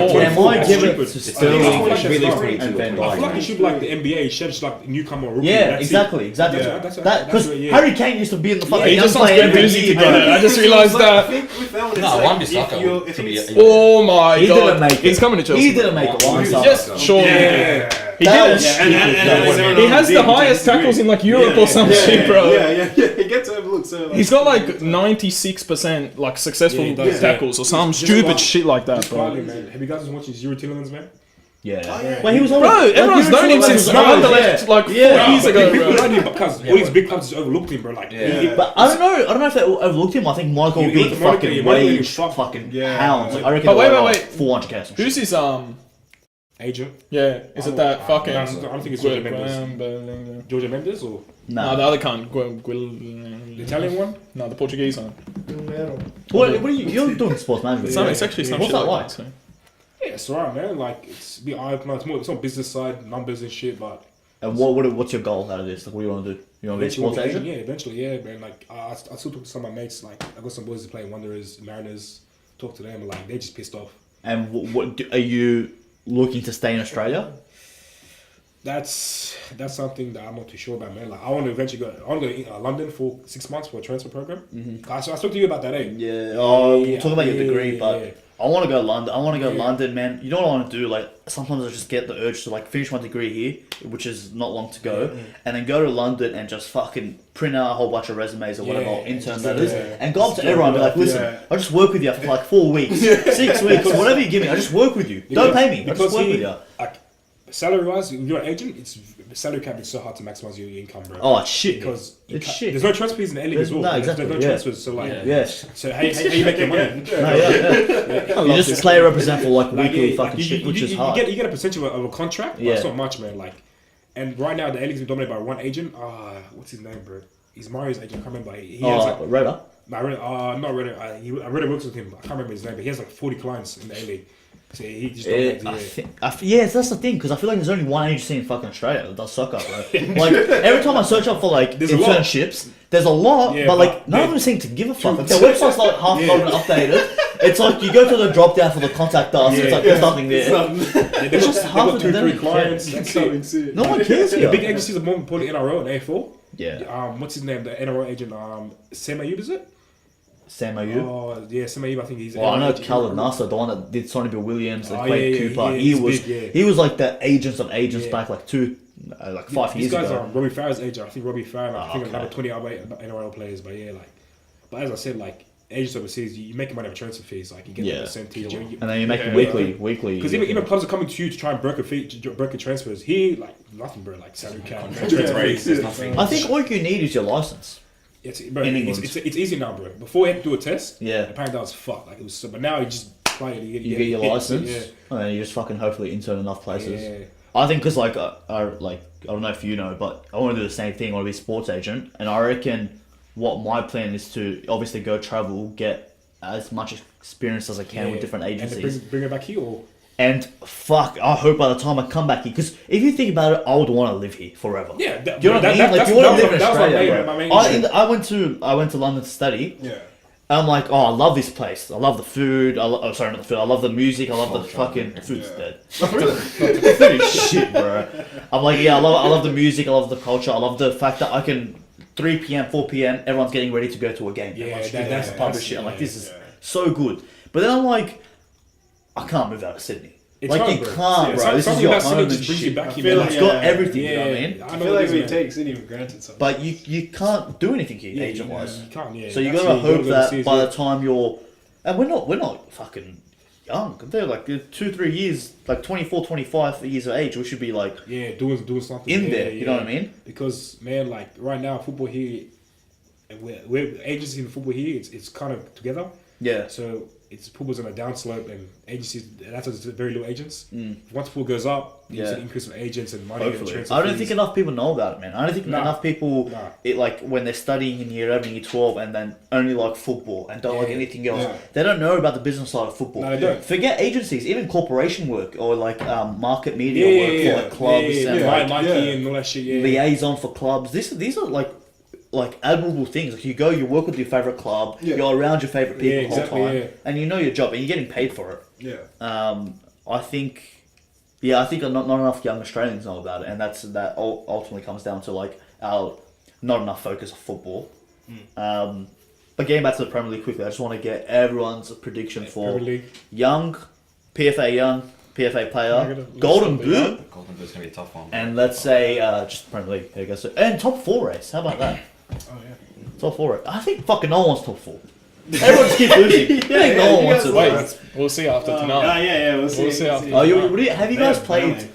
S3: give
S2: That's
S3: it
S2: stupid.
S3: to
S2: I
S3: Sterling
S2: think it's
S5: Really
S2: stupid.
S5: pretty
S3: and Van
S2: I feel like
S3: Dijk.
S2: he should be like the NBA. He should just like newcomer rookie.
S3: Yeah,
S2: That's it.
S3: exactly.
S2: Yeah,
S3: Because
S2: that's it, yeah.
S3: Harry Kane used to be in the fucking
S1: he
S3: young
S1: just sounds
S3: player
S1: good
S3: every
S1: busy
S3: year,
S1: to
S3: bro.
S1: go. I just realised that.
S5: No, one Bissaka
S4: if
S5: could be
S4: he's-
S5: a-
S1: Oh my
S3: He
S1: god.
S3: didn't make it.
S1: He's coming to Chelsea.
S3: He didn't make it one time.
S1: Yes, sure.
S4: Yeah.
S1: He
S3: That
S1: did.
S3: was
S4: Yeah, and
S3: stupid.
S1: He has the highest tackles in like Europe or some shit, bro.
S4: Yeah. He gets overlooked. So like,
S1: He's got like 96% like successful
S2: Yeah, he does,
S1: tackles or some
S2: Just
S1: stupid
S2: like-
S1: shit like that,
S2: Just quietly,
S1: bro.
S2: man. Have you guys been watching Zero Tillemans, man?
S3: Yeah.
S4: yeah.
S3: Well, he was on
S1: Bro,
S3: like,
S1: everyone's known him since
S3: was
S1: no
S3: on,
S1: Anderlecht like 4
S3: Yeah.
S1: years ago,
S2: People
S1: bro.
S2: know him because all these big clubs just overlooked him, bro. Like,
S5: Yeah.
S3: But I don't know if they overlooked him. I think Michael
S2: He
S3: being
S2: went to Monaco,
S3: fucking
S2: yeah, Monaco
S3: wage,
S2: was fucked.
S3: fucking
S4: Yeah.
S3: hounds. I reckon
S1: But
S3: they
S1: wait,
S3: were
S1: wait,
S3: like 400k. some
S1: Who's
S3: shit.
S1: his
S2: agent.
S1: yeah, is it that fucking
S2: I don't think it's Georgia Mendes.
S1: Graham,
S2: Georgia Mendes or
S1: no, the other cunt,
S2: the Italian one?
S1: no, the Portuguese one.
S3: What are you're doing sports management?
S1: It's actually some
S3: What's
S1: shit
S3: that
S1: like
S3: like?
S1: that, so.
S2: Yeah, it's alright, man. Like, it's be it's not business side, numbers and shit, but
S3: And what's your goal out of this? Like, what do you want to do? You want to be a sports agent?
S2: Yeah, eventually, yeah, man. Like, I still talk to some of my mates. Like, I got some boys that play Wanderers, Mariners. Talk to them, and like, they're just pissed off.
S3: And are you looking to stay in Australia?
S2: That's something that I'm not too sure about, man. Like, I want to eventually go. I want to go to London for 6 months for a transfer program. Mm-hmm. I spoke to you about that, eh?
S3: Yeah. Oh,
S2: Yeah,
S3: talking about your
S2: yeah,
S3: degree,
S2: yeah,
S3: but
S2: yeah.
S3: I want to go London. I want to go
S2: Yeah.
S3: London, man. You know what I want to do? Like sometimes I just get the urge to like finish my degree here, which is not long to go, and then go to London and just fucking print out a whole bunch of resumes or whatever,
S2: Yeah,
S3: or intern
S2: just
S3: that
S2: do
S3: is,
S2: that.
S3: and go up to everyone and be like, listen,
S4: Yeah.
S3: I'll just work with you for like 4 weeks, 6 weeks, whatever you give me. I just work with you. Don't pay me. I just work with you.
S2: Like, salary wise, if you're an agent, it's salary cap is so hard to maximize your income, bro.
S3: Oh, it's shit.
S2: because
S3: It's shit.
S2: there's no transfer fees in the A League as well.
S3: No,
S2: There's
S3: exactly,
S2: no
S3: yeah.
S2: transfers, so like,
S3: Yes.
S2: so how you make your money?
S3: No, yeah. You just player represent for like
S2: Like,
S3: weekly
S2: yeah,
S3: fucking
S2: like,
S3: shit, which is
S2: you
S3: hard.
S2: get a percentage of a contract, but it's
S3: Yeah.
S2: not much, man. Like, and right now the A League's been dominated by one agent. What's his name, bro? He's Mario's agent. I can't remember. He has like,
S3: Reda.
S2: I read it works with him. I can't remember his name, but he has like 40 clients in the A League. So he just
S3: Yeah, that's the thing, because I feel like there's only one agency in fucking Australia that does soccer, bro. Like, every time I search up for, like,
S2: There's a lot.
S3: internships, there's a lot,
S2: Yeah,
S3: but, like,
S2: but
S3: none of
S2: they-
S3: them seem to give a fuck. Like, their website's, like, half not updated. It's like, you go to the drop down for the contact us, it's like, there's nothing there.
S2: It's
S3: just half of
S2: two,
S3: them
S2: 3 clients. That's it.
S3: No one cares
S2: The
S3: here.
S2: big agencies are more important NRL and AFL.
S3: Yeah.
S2: What's his name? The NRL agent, Sam Ayub, is it?
S3: Sam Ayub.
S2: Oh, yeah, Sam Ayub. I think he's.
S3: Well, I know
S2: agent.
S3: Khaled Nasser, the one that did Sonny Bill Williams and
S2: Oh,
S3: Quade
S2: yeah,
S3: Cooper.
S2: yeah,
S3: he
S2: he's
S3: was
S2: big, yeah.
S3: he was like the agents of agents
S2: Yeah.
S3: back like 5
S2: These
S3: years
S2: guys
S3: ago.
S2: are Robbie Farah's agent. I think Robbie Farah, I think
S3: okay.
S2: another 20 other NRL players. But yeah, like, but as I said, like agents overseas, you make money on transfer fees. Like you get
S3: Yeah.
S2: the percentage.
S3: And then you make it weekly.
S2: Because even clubs are coming to you to try and broker transfers. Here, like nothing, bro. Like salary cap,
S5: Rates, there's nothing.
S3: I think all you need is your license.
S2: Bro,
S3: In
S2: it's easy now, bro. Before you had to do a test,
S3: Yeah.
S2: apparently that was fucked. Like it was, but now you just play it.
S3: You get your license,
S2: Yeah.
S3: and then you just fucking hopefully intern enough places.
S2: Yeah.
S3: I think because like I don't know if you know, but I want to do the same thing. I want to be a sports agent, and I reckon what my plan is to obviously go travel, get as much experience as I can with different agencies,
S2: and bring it back here. Or
S3: and fuck, I hope by the time I come back here, because if you think about it, I would want to live here forever.
S2: yeah,
S3: Do you know what I mean? Like you want to live in Australia.
S2: my main
S3: I went to London to study.
S4: Yeah.
S3: I'm like, oh, I love this place. I love the food. Sorry, not the food. I love the music. I love the fucking food's dead. The food is shit, bro. I'm like, yeah, I love the music. I love the culture. I love the fact that I can 3 p.m., 4 p.m. Everyone's getting ready to go to a game.
S2: Yeah,
S3: That's the type of shit. I'm like, this is
S4: yeah.
S3: so good. But then I'm like, I can't move out of Sydney.
S2: It's
S3: Like
S2: hard,
S3: you
S2: bro.
S3: can't, bro. This is
S2: something
S3: your
S2: about Sydney
S3: home and
S2: just brings you
S3: shit.
S2: back
S4: I
S2: here.
S4: feel
S2: man.
S3: It's
S4: like-
S3: got
S4: Yeah.
S3: everything. You know what I mean?
S2: I
S4: I
S2: know
S4: feel like
S2: it
S4: we
S2: is,
S4: take Sydney for granted sometimes.
S3: But you can't do anything here,
S2: Yeah,
S3: agent wise.
S2: You can't. Yeah.
S3: So you
S2: That's
S3: gotta
S2: it.
S3: hope
S2: gotta
S3: that
S2: see
S3: by
S2: it.
S3: the time you're, and we're not fucking young. They're like 2-3 years, like 24, 25 years of age. We should be like
S2: Yeah, doing something
S3: in
S2: yeah,
S3: there. You know what I
S2: yeah.
S3: mean?
S2: Because man, like right now, football here, we're agency in football here. It's kind of together.
S3: Yeah.
S2: So it's football's on a down slope, and agencies that's why there's very little agents.
S3: Mm.
S2: Once football goes up, you
S3: Yeah.
S2: see an increase of agents and money. And
S3: Hopefully,
S2: transfer
S3: I don't
S2: fees.
S3: think enough people know about it, man. I don't think
S2: Nah.
S3: enough people,
S2: Nah.
S3: it like when they're studying in year 11, year 12, and then only like football and don't like
S2: Yeah.
S3: anything else.
S2: Yeah.
S3: They don't know about the business side of football.
S2: No, they don't.
S3: Forget agencies, even corporation work or like market media
S2: Yeah,
S3: work
S2: yeah,
S3: for like clubs
S2: yeah,
S3: and
S2: yeah.
S3: like
S2: Mikey
S4: yeah.
S2: and all that shit. Yeah,
S3: liaison for clubs. These are like admirable things. Like you go, you work with your favorite club,
S4: Yeah.
S3: you're around your favorite people
S2: Yeah,
S3: the whole
S2: exactly,
S3: time,
S2: yeah.
S3: and you know your job, and you're getting paid for it.
S4: Yeah.
S3: I think not enough young Australians know about it, and that ultimately comes down to like our not enough focus on football. But getting back to the Premier League quickly, I just want to get everyone's prediction for
S2: Premier League.
S3: young PFA player, Golden Boot,
S5: Golden Boot's gonna be a tough one.
S3: and let's say just Premier League. There you go. So, and top 4 race. How about that?
S4: Oh yeah.
S3: Top 4 race. I think fucking no one wants top 4. Everyone just keeps losing. I think no one wants it.
S1: Wait, we'll see after tonight.
S4: Yeah. We'll see.
S1: We'll see after.
S3: Oh, have you guys
S4: Yeah,
S3: played
S4: apparently.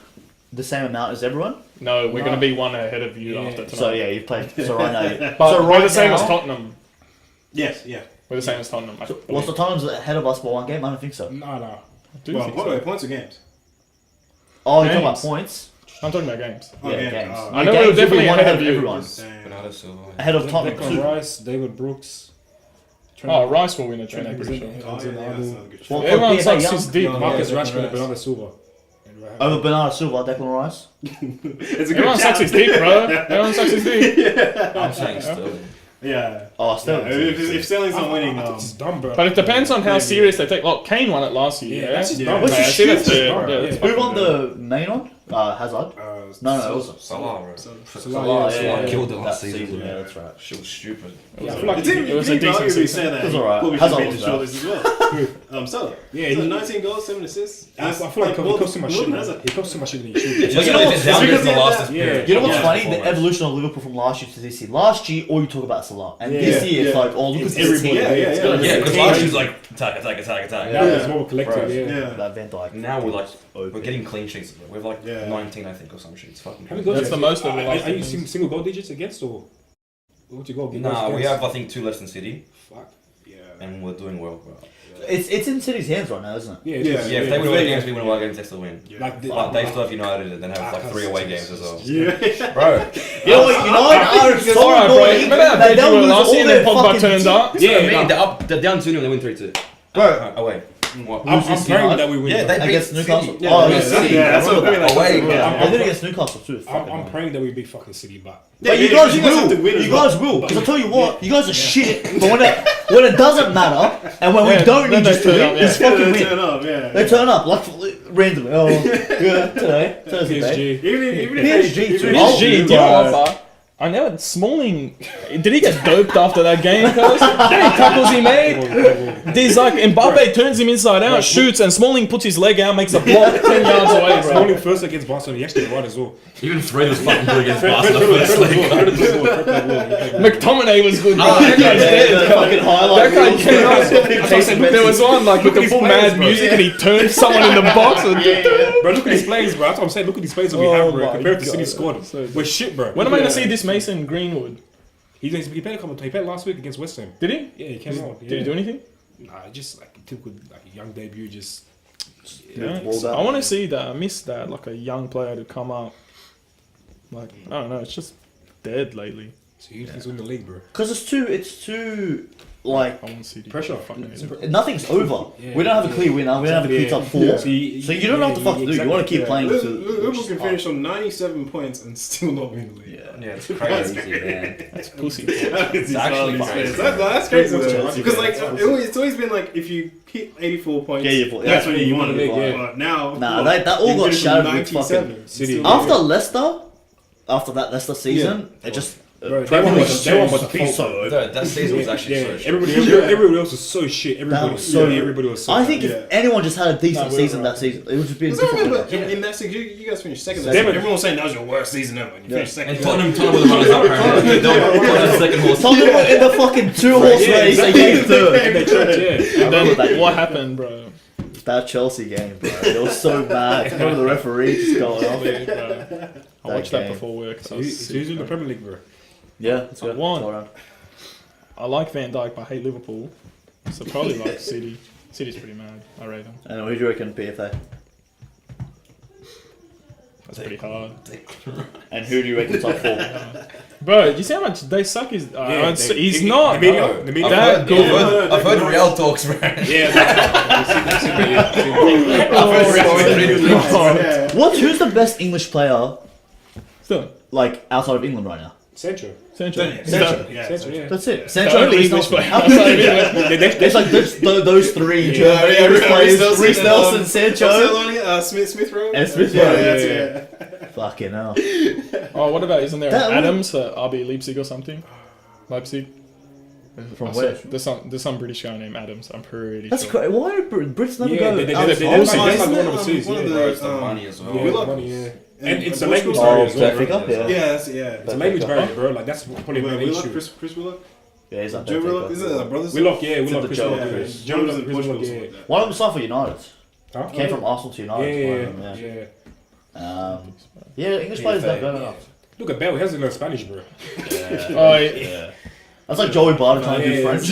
S3: the same amount as everyone?
S1: No, we're going to be one ahead of you
S2: Yeah.
S1: after tonight.
S3: So yeah, you played. So right now,
S1: But
S3: so
S1: we're
S3: right
S1: the same
S3: now,
S1: as Tottenham.
S4: Yes. Yeah.
S1: We're the same as Tottenham. I
S3: What's the times ahead of us by 1 game? I don't think so.
S2: No.
S1: I do
S4: Well,
S1: think
S4: what
S1: so.
S4: are points or games?
S3: Oh, you're talking about
S1: Games.
S3: points?
S1: I'm talking about games.
S4: Oh,
S3: Yeah,
S4: games.
S3: games.
S4: Oh,
S1: I know
S3: Games
S1: we're
S3: will be
S1: definitely
S3: one
S1: ahead
S3: ahead
S1: of
S3: of
S1: you.
S3: everyone.
S4: Damn.
S5: Bernardo Silva.
S3: Ahead of Tottenham
S2: Declan
S3: too.
S2: Rice, David Brooks.
S1: Oh, Rice will win a
S2: Trent
S1: trade, I'm pretty sure.
S2: Alexander-
S4: Oh, yeah,
S2: Alexander-Arnold.
S4: that's a good
S3: Well,
S4: shot.
S1: Everyone
S3: PFA
S1: sucks
S3: young.
S1: his deep.
S4: Yeah.
S2: Marcus
S4: Yeah,
S2: Rashford and
S4: Rice.
S2: Bernardo Silva.
S3: Over Bernardo Silva, Declan Rice.
S4: It's a good
S1: Everyone
S4: shout.
S1: sucks his deep, bro. Everyone sucks his deep.
S5: I'm saying Sterling.
S4: Yeah.
S3: Oh, still.
S4: If Sterling's not winning,
S2: It's dumb, bro.
S1: But it depends on how serious they take. Like, Kane won it last year.
S2: Yeah, that's just
S4: Yeah.
S2: dumb.
S3: What's
S1: Yeah,
S3: the
S1: I see that's
S3: shit?
S1: fair.
S2: Dumb,
S1: Yeah,
S2: yeah.
S1: that's
S3: Who
S1: fucking
S3: won
S1: fair.
S3: the main one? Hazard. No, it wasn't.
S5: Salah, bro.
S2: Salah,
S5: Salah
S2: yeah.
S5: killed it last
S3: That
S5: season.
S3: Yeah, that's right.
S5: Shit was stupid.
S2: Yeah, I feel like
S4: It's even,
S1: It was a
S4: you could
S1: decent
S4: arguably
S1: season.
S4: say that.
S3: It was alright.
S4: Probably
S3: Hazard
S4: should make
S3: was
S4: the shortlist as well. Salah.
S2: Yeah,
S4: So
S2: he-
S4: 19 goals, 7 assists.
S2: I feel like he costs too much shit.
S4: More than
S2: Man.
S4: Hazard.
S2: He costs too much shit than he
S5: It's
S2: should.
S5: just
S3: you know
S5: like
S3: what?
S5: it's down
S4: Because
S5: to the
S4: he had
S5: last
S4: that-
S5: period.
S3: You know what's
S4: Yeah.
S3: funny? The
S5: Performance.
S3: evolution of Liverpool from last year to this year. Last year, all you talk about Salah, and
S2: Yeah.
S3: this year it's
S4: Yeah.
S3: like, oh, look at
S2: It's
S3: this
S2: everybody.
S3: team.
S4: Yeah, yeah,
S3: It's
S4: yeah.
S3: gonna be
S5: Yeah,
S3: a
S5: because
S3: team.
S5: last year was like attack.
S2: Now it's more of a collective,
S3: Bro.
S2: yeah.
S4: Yeah.
S3: That Van Dijk.
S5: Now we're like
S3: OP.
S5: we're getting clean sheets. We're like
S4: Yeah.
S5: 19, I think, or some shit. It's fucking.
S2: How many
S5: crazy.
S2: goals
S1: That's
S2: you-
S1: the most of the
S2: are-
S1: last
S2: Are you
S1: season.
S2: single goal digits against or what's your goal?
S5: Nah, we
S2: against?
S5: have I think 2 less than City,
S2: Fuck. Yeah.
S5: and we're doing well, bro.
S3: It's in City's hands right now, isn't it?
S2: Yeah,
S4: Yeah,
S2: it is.
S5: Yeah, if they win away games, we win away games, they still win.
S2: Like the,
S5: But they still have United, and then have like 3 away games as well.
S4: Yeah.
S5: Bro,
S3: You know what? Are so
S1: Alright, bro.
S3: annoying
S1: Remember how
S3: that
S1: bad
S3: they'll
S1: you were
S3: lose
S1: last
S3: all
S1: year and
S3: their
S1: then Pogba
S3: fucking
S1: turns up?
S5: yeah, I
S1: Yeah,
S5: mean, they're down 2-0 and they win 3-2.
S3: Bro,
S5: Away. What?
S2: I'm
S3: Who's this
S2: praying
S3: United?
S2: that we win.
S5: Yeah,
S2: bro.
S5: they-
S3: against
S5: City.
S3: Newcastle.
S4: Yeah,
S3: Oh,
S4: yeah,
S3: yeah, City.
S4: yeah, that's
S3: I remember
S4: what I
S3: that.
S4: feel like.
S5: Away,
S3: Yeah,
S5: yeah.
S3: they did against Newcastle too.
S2: I'm praying that we beat fucking City, but
S3: But you
S4: Yeah,
S3: guys
S4: you guys have to
S3: will.
S4: win as
S3: You
S4: well.
S3: guys will. Because I tell you what, you guys are shit. But when it doesn't matter, and when we
S1: Yeah,
S3: don't
S1: then
S3: need you
S1: they
S3: to
S1: turn up,
S3: win,
S1: yeah.
S3: it's fucking
S4: They turn
S3: win.
S4: up, yeah.
S3: They turn up like randomly. Oh, yeah, today, Thursday.
S2: PSG.
S4: Even if
S3: PSG
S4: even
S3: too.
S4: if-
S3: Oh,
S1: PSG,
S3: bro.
S1: do you know what, bro? I know Smalling. Did he get doped after that game? Cause how many tackles he made? There's like Mbappe turns him inside out, shoots, and Smalling puts his leg out, makes a block 10 yards away, bro.
S2: Smalling first against Barcelona, he actually right as well.
S5: Even Fred was fucking good against Barcelona first leg.
S1: McTominay was good. Bro.
S3: That guy's fucking highlight.
S1: That guy
S3: reels.
S1: came out. There was one like with the full mad music, and he turned someone in the box. And
S2: Bro, look at his plays, bro. That's what I'm saying. Look at these plays that we have, bro.
S1: my
S2: Compared to
S1: God.
S2: City squad. We're shit, bro.
S1: when am I gonna see this Mason Greenwood?
S2: He played a couple. He played last week against West Ham.
S1: Did he?
S2: Yeah, he came out.
S1: Did he do anything?
S2: Nah, just like a typical like a young debut. Just
S1: Yeah.
S3: Rolled out.
S1: I want to see that. I miss that, like a young player to come up. Like I don't know, it's just dead lately.
S2: so he's in the league, bro.
S3: Because it's too like
S1: I want to see the
S2: Pressure.
S1: fucking.
S3: nothing's over.
S2: Yeah.
S3: We don't have a clear winner. We don't have a clear top four.
S2: Yeah.
S3: So you don't know what the fuck to do. You want to keep playing.
S4: Liverpool can finish on 97 points and still not win the league.
S5: Yeah, it's crazy, man.
S1: That's pussy.
S5: It's actually crazy.
S4: That's crazy.
S2: That's
S4: Because like
S2: crazy.
S4: it's always been like if you hit 84 points,
S3: Yeah, you-
S4: that's when
S3: yeah,
S4: you won the league.
S2: yeah.
S4: But now,
S3: Nah, that all
S4: you
S3: got
S4: finish
S3: shattered
S4: on
S3: with fucking
S2: City.
S3: after Leicester. After that Leicester season, it just
S2: Bro, they won by default.
S3: so over.
S5: That season was actually so shit.
S2: Everybody else was so shit. Everybody was so.
S3: yeah.
S2: Everybody was so.
S3: I think
S2: bad.
S3: if anyone just had a decent
S1: we're
S3: season
S1: right.
S3: that season, it would just be a
S4: Because I
S3: different.
S4: remember in that season, you guys finished second.
S2: Damn it.
S4: Everyone was saying that was your worst season ever. And you finished second.
S5: And Tottenham were the runners up, apparently. They were the second horse.
S3: Tottenham were in the fucking 2-horse
S2: Yeah,
S3: race.
S2: exactly.
S3: They came third.
S2: They tried, yeah.
S1: And then what happened, bro?
S3: That Chelsea game, bro. It was so bad. Remember the referee just going off.
S1: Yeah, bro. I watched that
S3: game.
S1: before work. So I
S2: So
S1: was sick,
S2: who's in the
S1: bro.
S2: Premier League, bro?
S3: Yeah, let's go.
S1: One.
S3: Go around.
S1: I like Van Dijk, but I hate Liverpool. So probably like City. City's pretty mad. I rate them.
S3: And who do you reckon PFA?
S1: That's pretty hard.
S3: And who do you reckon top four?
S1: Bro, you see how much they suck? He's not.
S2: The media.
S1: That good.
S5: I've heard Real talks, bro.
S2: Yeah.
S3: Who's the best English player
S1: Still,
S3: like outside of England right now?
S2: Central.
S1: Central.
S3: Central.
S2: Yeah.
S3: That's it.
S1: The
S3: Central
S1: only
S3: Reece
S1: English
S3: Nelson.
S1: player outside of England.
S3: It's like those three
S4: Yeah,
S3: German
S4: yeah,
S3: English
S4: Reece
S3: players:
S4: Nelson
S3: Reece
S4: and,
S3: Nelson, Sancho,
S4: Smith Rowe.
S3: and Smith
S4: Yeah,
S3: Rowe.
S4: that's
S2: Yeah.
S4: it.
S3: Fucking hell.
S1: Oh, what about, isn't there
S3: That-
S1: Adams for RB Leipzig or something? Leipzig?
S3: From
S1: I
S3: where?
S1: saw- There's some British guy named Adams, I'm pretty
S3: That's
S1: sure.
S3: crazy. Why do Brits never
S2: Yeah,
S3: go?
S2: they-
S3: out
S2: they-
S3: of
S2: they-
S3: Holland?
S2: they-
S4: Isn't
S2: one
S4: it,
S2: overseas,
S4: one of
S2: yeah.
S4: the,
S5: Bro, it's the money as well.
S4: we love-
S2: Money, yeah.
S4: And
S2: And it's a
S4: Portugal
S2: language
S4: style
S2: barrier
S3: Oh,
S2: as well,
S3: Jack
S2: bro.
S3: Pickup, yeah.
S4: Yeah, yeah.
S2: It's a language barrier, bro. Like that's probably
S4: Wait,
S2: the
S4: we
S2: main
S4: love
S2: issue.
S4: Chris Willock.
S3: Yeah, he's like
S4: Joe Willock. Is it our brothers?
S2: We love,
S3: It's
S2: Chris
S3: the
S2: Willock,
S3: Joe,
S2: yeah.
S3: yeah.
S2: Joe Willock, Chris Willock, yeah.
S3: One of them signed for United.
S2: Huh?
S3: Came from Arsenal to United.
S2: Yeah,
S3: one of them,
S2: yeah.
S3: Yeah, English players don't go enough.
S2: Look at Bell, he hasn't learned Spanish, bro.
S1: Oh, yeah.
S3: That's like Joey Barton trying to do
S2: Yeah.
S3: French.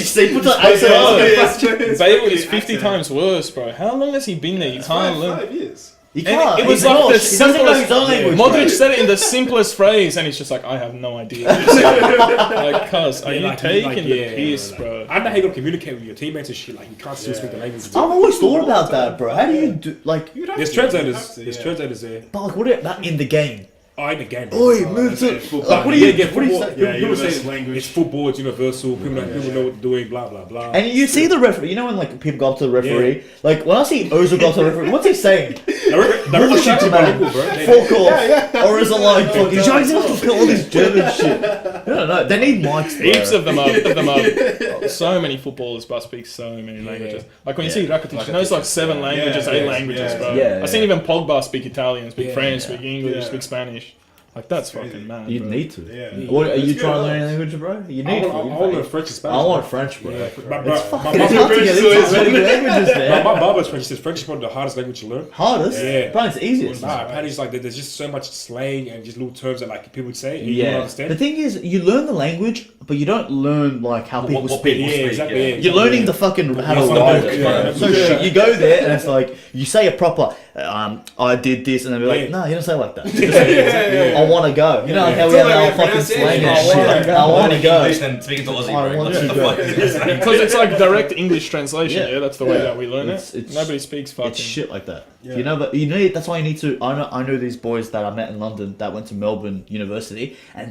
S3: He puts an accent on.
S1: Bale is 50 times worse, bro. How long has he been there? You can't learn.
S4: 5 years.
S3: He
S1: And
S3: can't.
S1: it was
S3: He's
S1: like
S3: Welsh.
S1: the
S3: He doesn't know his
S1: simplest-
S3: own language.
S1: Modric
S3: bro.
S1: said it in the simplest phrase, and he's just like, I have no idea. Like, cuz, are you
S2: Like,
S1: taking the
S2: yeah,
S1: piss,
S2: like,
S1: bro?
S2: I know how you gotta communicate with your teammates and shit. Like you can't still speak the language.
S3: I've always thought about that, bro. How do you do like?
S2: There's translators. There's translators there.
S3: But like, what are that in the game?
S2: Oh, in the game.
S3: Oi, move to. Like, what do you?
S2: Yeah,
S3: What do you
S2: football.
S3: say?
S2: Yeah, people
S4: universal
S2: say
S4: language.
S2: it's football. It's universal. People know what they're doing. Blah blah blah.
S3: And you see the referee. You know when like people go up to the referee. Like when I see Ozil go up to the referee, what's he saying?
S2: The referee shouts
S3: Fuck
S2: about
S3: man.
S2: people, bro. They-
S3: Fuck off. Or is it like fucking? He's trying to all this German shit. I don't know. They need mics. Bro.
S1: Heaps of them up. So many footballers but speak so many languages. Like when you see Rakitic, he knows like 7 languages, 8 languages, bro.
S3: Yeah,
S1: I've seen even Pogba speak Italian, speak
S2: Yeah,
S1: French,
S2: yeah.
S1: speak English,
S4: Yeah.
S1: speak Spanish. Like that's fucking mad.
S3: You
S1: bro.
S3: need to.
S4: Yeah.
S3: What are you
S4: It's
S3: trying to
S4: good.
S3: learn language, bro? You
S2: I
S3: need
S2: want to learn French and
S3: I
S2: Spanish.
S3: want French, bro.
S2: Yeah,
S3: It's
S2: but my
S3: hard to get into so many languages, man.
S2: barber's French. He says French is probably the hardest language to learn.
S3: Hardest?
S2: Yeah.
S3: But it's easiest.
S2: Nah, apparently it's like there's just so much slang and just little terms that like people would say and you don't
S3: Yeah.
S2: understand.
S3: The thing is, you learn the language, but you don't learn like how people
S5: what
S3: speak.
S5: people
S2: Yeah,
S5: speak,
S2: exactly.
S5: yeah.
S2: Yeah,
S3: You're learning the fucking how to
S2: Yeah,
S3: write
S2: yeah,
S3: it.
S2: yeah.
S3: So shit, you go there and it's like you say a proper, I did this, and they'll be like,
S2: Yeah.
S3: no, you don't say it like that. You just say, I want to go. You know how we have our fucking slang and shit. I want to
S5: English
S3: go.
S5: then speaking to Aussie,
S3: I
S5: bro.
S3: want
S5: What
S3: to
S5: the
S3: go.
S5: fuck is this?
S1: Because it's like direct English translation.
S3: Yeah.
S1: Yeah, that's the way
S3: Yeah.
S1: that we learn
S3: It's-
S1: it.
S3: it's-
S1: Nobody speaks fucking.
S3: It's shit like that.
S4: Yeah.
S3: You know, but you need. That's why you need to. I know these boys that I met in London that went to Melbourne University, and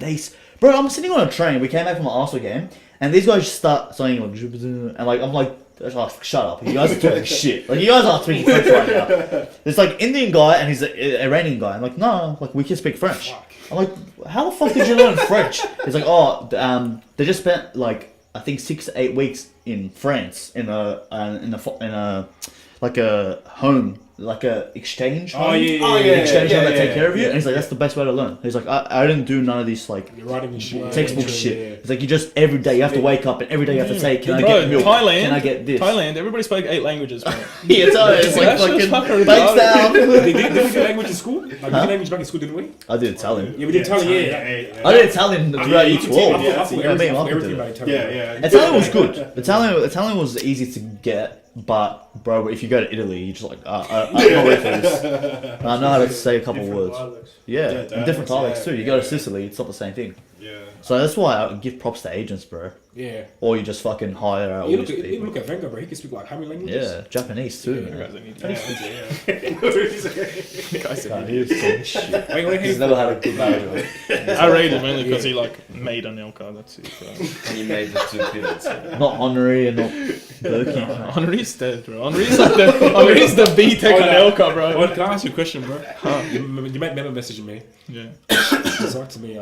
S3: bro, I'm sitting on a train. We came back from an Arsenal game, and these guys just start saying like, and like I'm like, Oh, shut up. You guys are talking shit. Like, you guys are speaking French right now. It's like Indian guy and he's an Iranian guy. I'm like, no, like, we can speak French. I'm like, how the fuck did you learn French? He's like, oh, they just spent, like, I think 6 to 8 weeks in France in a like a home, like a exchange home. Exchange home that take care of you. And he's like, that's the best way to learn. He's like, I didn't do none of this like textbook shit. It's like, you just every day you have to wake up and every day you have to say, can I get milk?
S1: Thailand,
S3: can I get this?
S1: Thailand, everybody spoke 8 languages, bro.
S3: Yeah, it's like fucking bakes down.
S2: Did we do language in school? Like, we did language back in school, didn't we?
S3: I did Italian.
S2: Yeah, we did Italian,
S3: I did Italian throughout year 12.
S2: I thought everything about
S4: Yeah,
S2: Italian.
S4: yeah.
S3: Italian was good. Italian was easy to get, but bro, if you go to Italy, you're just like, I'm not ready for this. I know how to say a couple words. Yeah, and different dialects too. You go to Sicily, it's not the same thing.
S4: Yeah.
S3: So that's why I give props to agents, bro.
S2: Yeah.
S3: Or you just fucking hire out all these people.
S2: Look at Venga, bro. He can speak like how many languages?
S3: Yeah, Japanese too.
S1: You
S3: man.
S1: guys are idiots.
S3: Nah, he was saying shit.
S2: Wait,
S3: He's never had a good marriage.
S1: I rate him only because he like made Anelka. That's it. Bro.
S5: And you made the 2 pivots.
S3: Not Henri and not Berkey.
S1: Henri's dead, bro. Henri's like Henri's the B-Tech Anelka, bro.
S2: Well, can I ask you a question, bro? You might never message me.
S1: Yeah.
S2: It's like to me,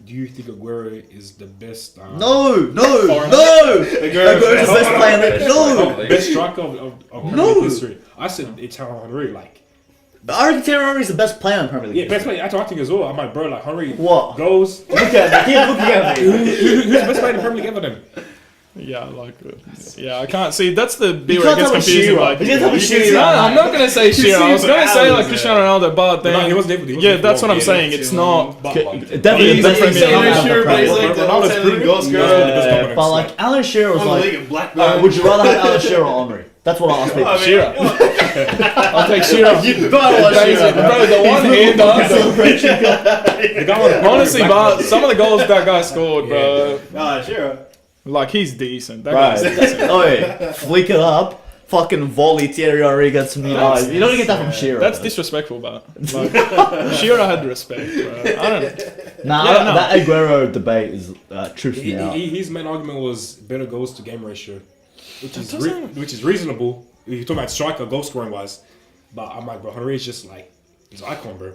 S2: do you think Aguero is the best?
S3: No! Aguero's the best player. No!
S2: Best striker of Premier League history. I said it's Henry, like.
S3: I reckon Thierry Henry is the best player in the Premier League.
S2: Yeah, best player. That's what I think as well. I'm like, bro, like Henry
S3: What?
S2: goes.
S3: Look at me. Keep looking at me.
S2: Who's the best player in the Premier League ever then?
S1: Yeah, like, I can't see. That's the bit
S3: You
S1: where it
S3: can't
S1: gets
S3: tell me
S1: confusing.
S3: Shearer.
S1: Like,
S3: You can't tell me Shearer.
S1: no, I'm not gonna say Shearer. I was gonna say like
S4: hours,
S1: Cristiano Ronaldo, but then
S2: No, he wasn't able to. He
S1: yeah,
S2: wasn't
S1: that's what I'm
S2: able to.
S1: saying. It's not.
S3: Definitely
S1: He's
S3: the
S1: a
S3: best
S1: Premier
S3: player
S1: League
S3: in the
S5: Shearer, but he's
S3: Premier
S5: like
S3: League.
S5: the all-time goal scorer.
S3: But like Alan Shearer was
S4: Won the
S3: like,
S4: league in Blackburn.
S3: would you rather have Alan Shearer or Henry? That's what I asked people.
S1: Shearer. I'll take Shearer.
S3: You don't want Shearer,
S1: Bro, the one hand
S2: The guy on
S1: honestly, but some of the goals that guy scored, bro,
S4: Nah, sure.
S1: like he's decent. That
S3: Right.
S1: guy's decent.
S3: Oh yeah, flick it up. Fucking volley Thierry Henry gets some eyes. You don't get that from Shearer.
S1: That's disrespectful, but like, Shearer had respect, bro. I don't know.
S3: Nah,
S1: Yeah, no.
S3: that Aguero debate is trips me out.
S2: His main argument was better goals to game ratio, which is
S1: doesn't-
S2: which is reasonable if you're talking about striker goal scoring wise. But I'm like, bro, Henry is just like he's an icon, bro.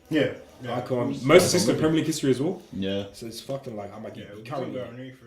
S4: Yeah.
S2: Icon, most assists in Premier League history as well.
S3: Yeah.
S2: So it's fucking like I'm like,
S4: Yeah,
S2: you
S4: we
S2: can't
S4: talked
S2: really.
S4: about Henry for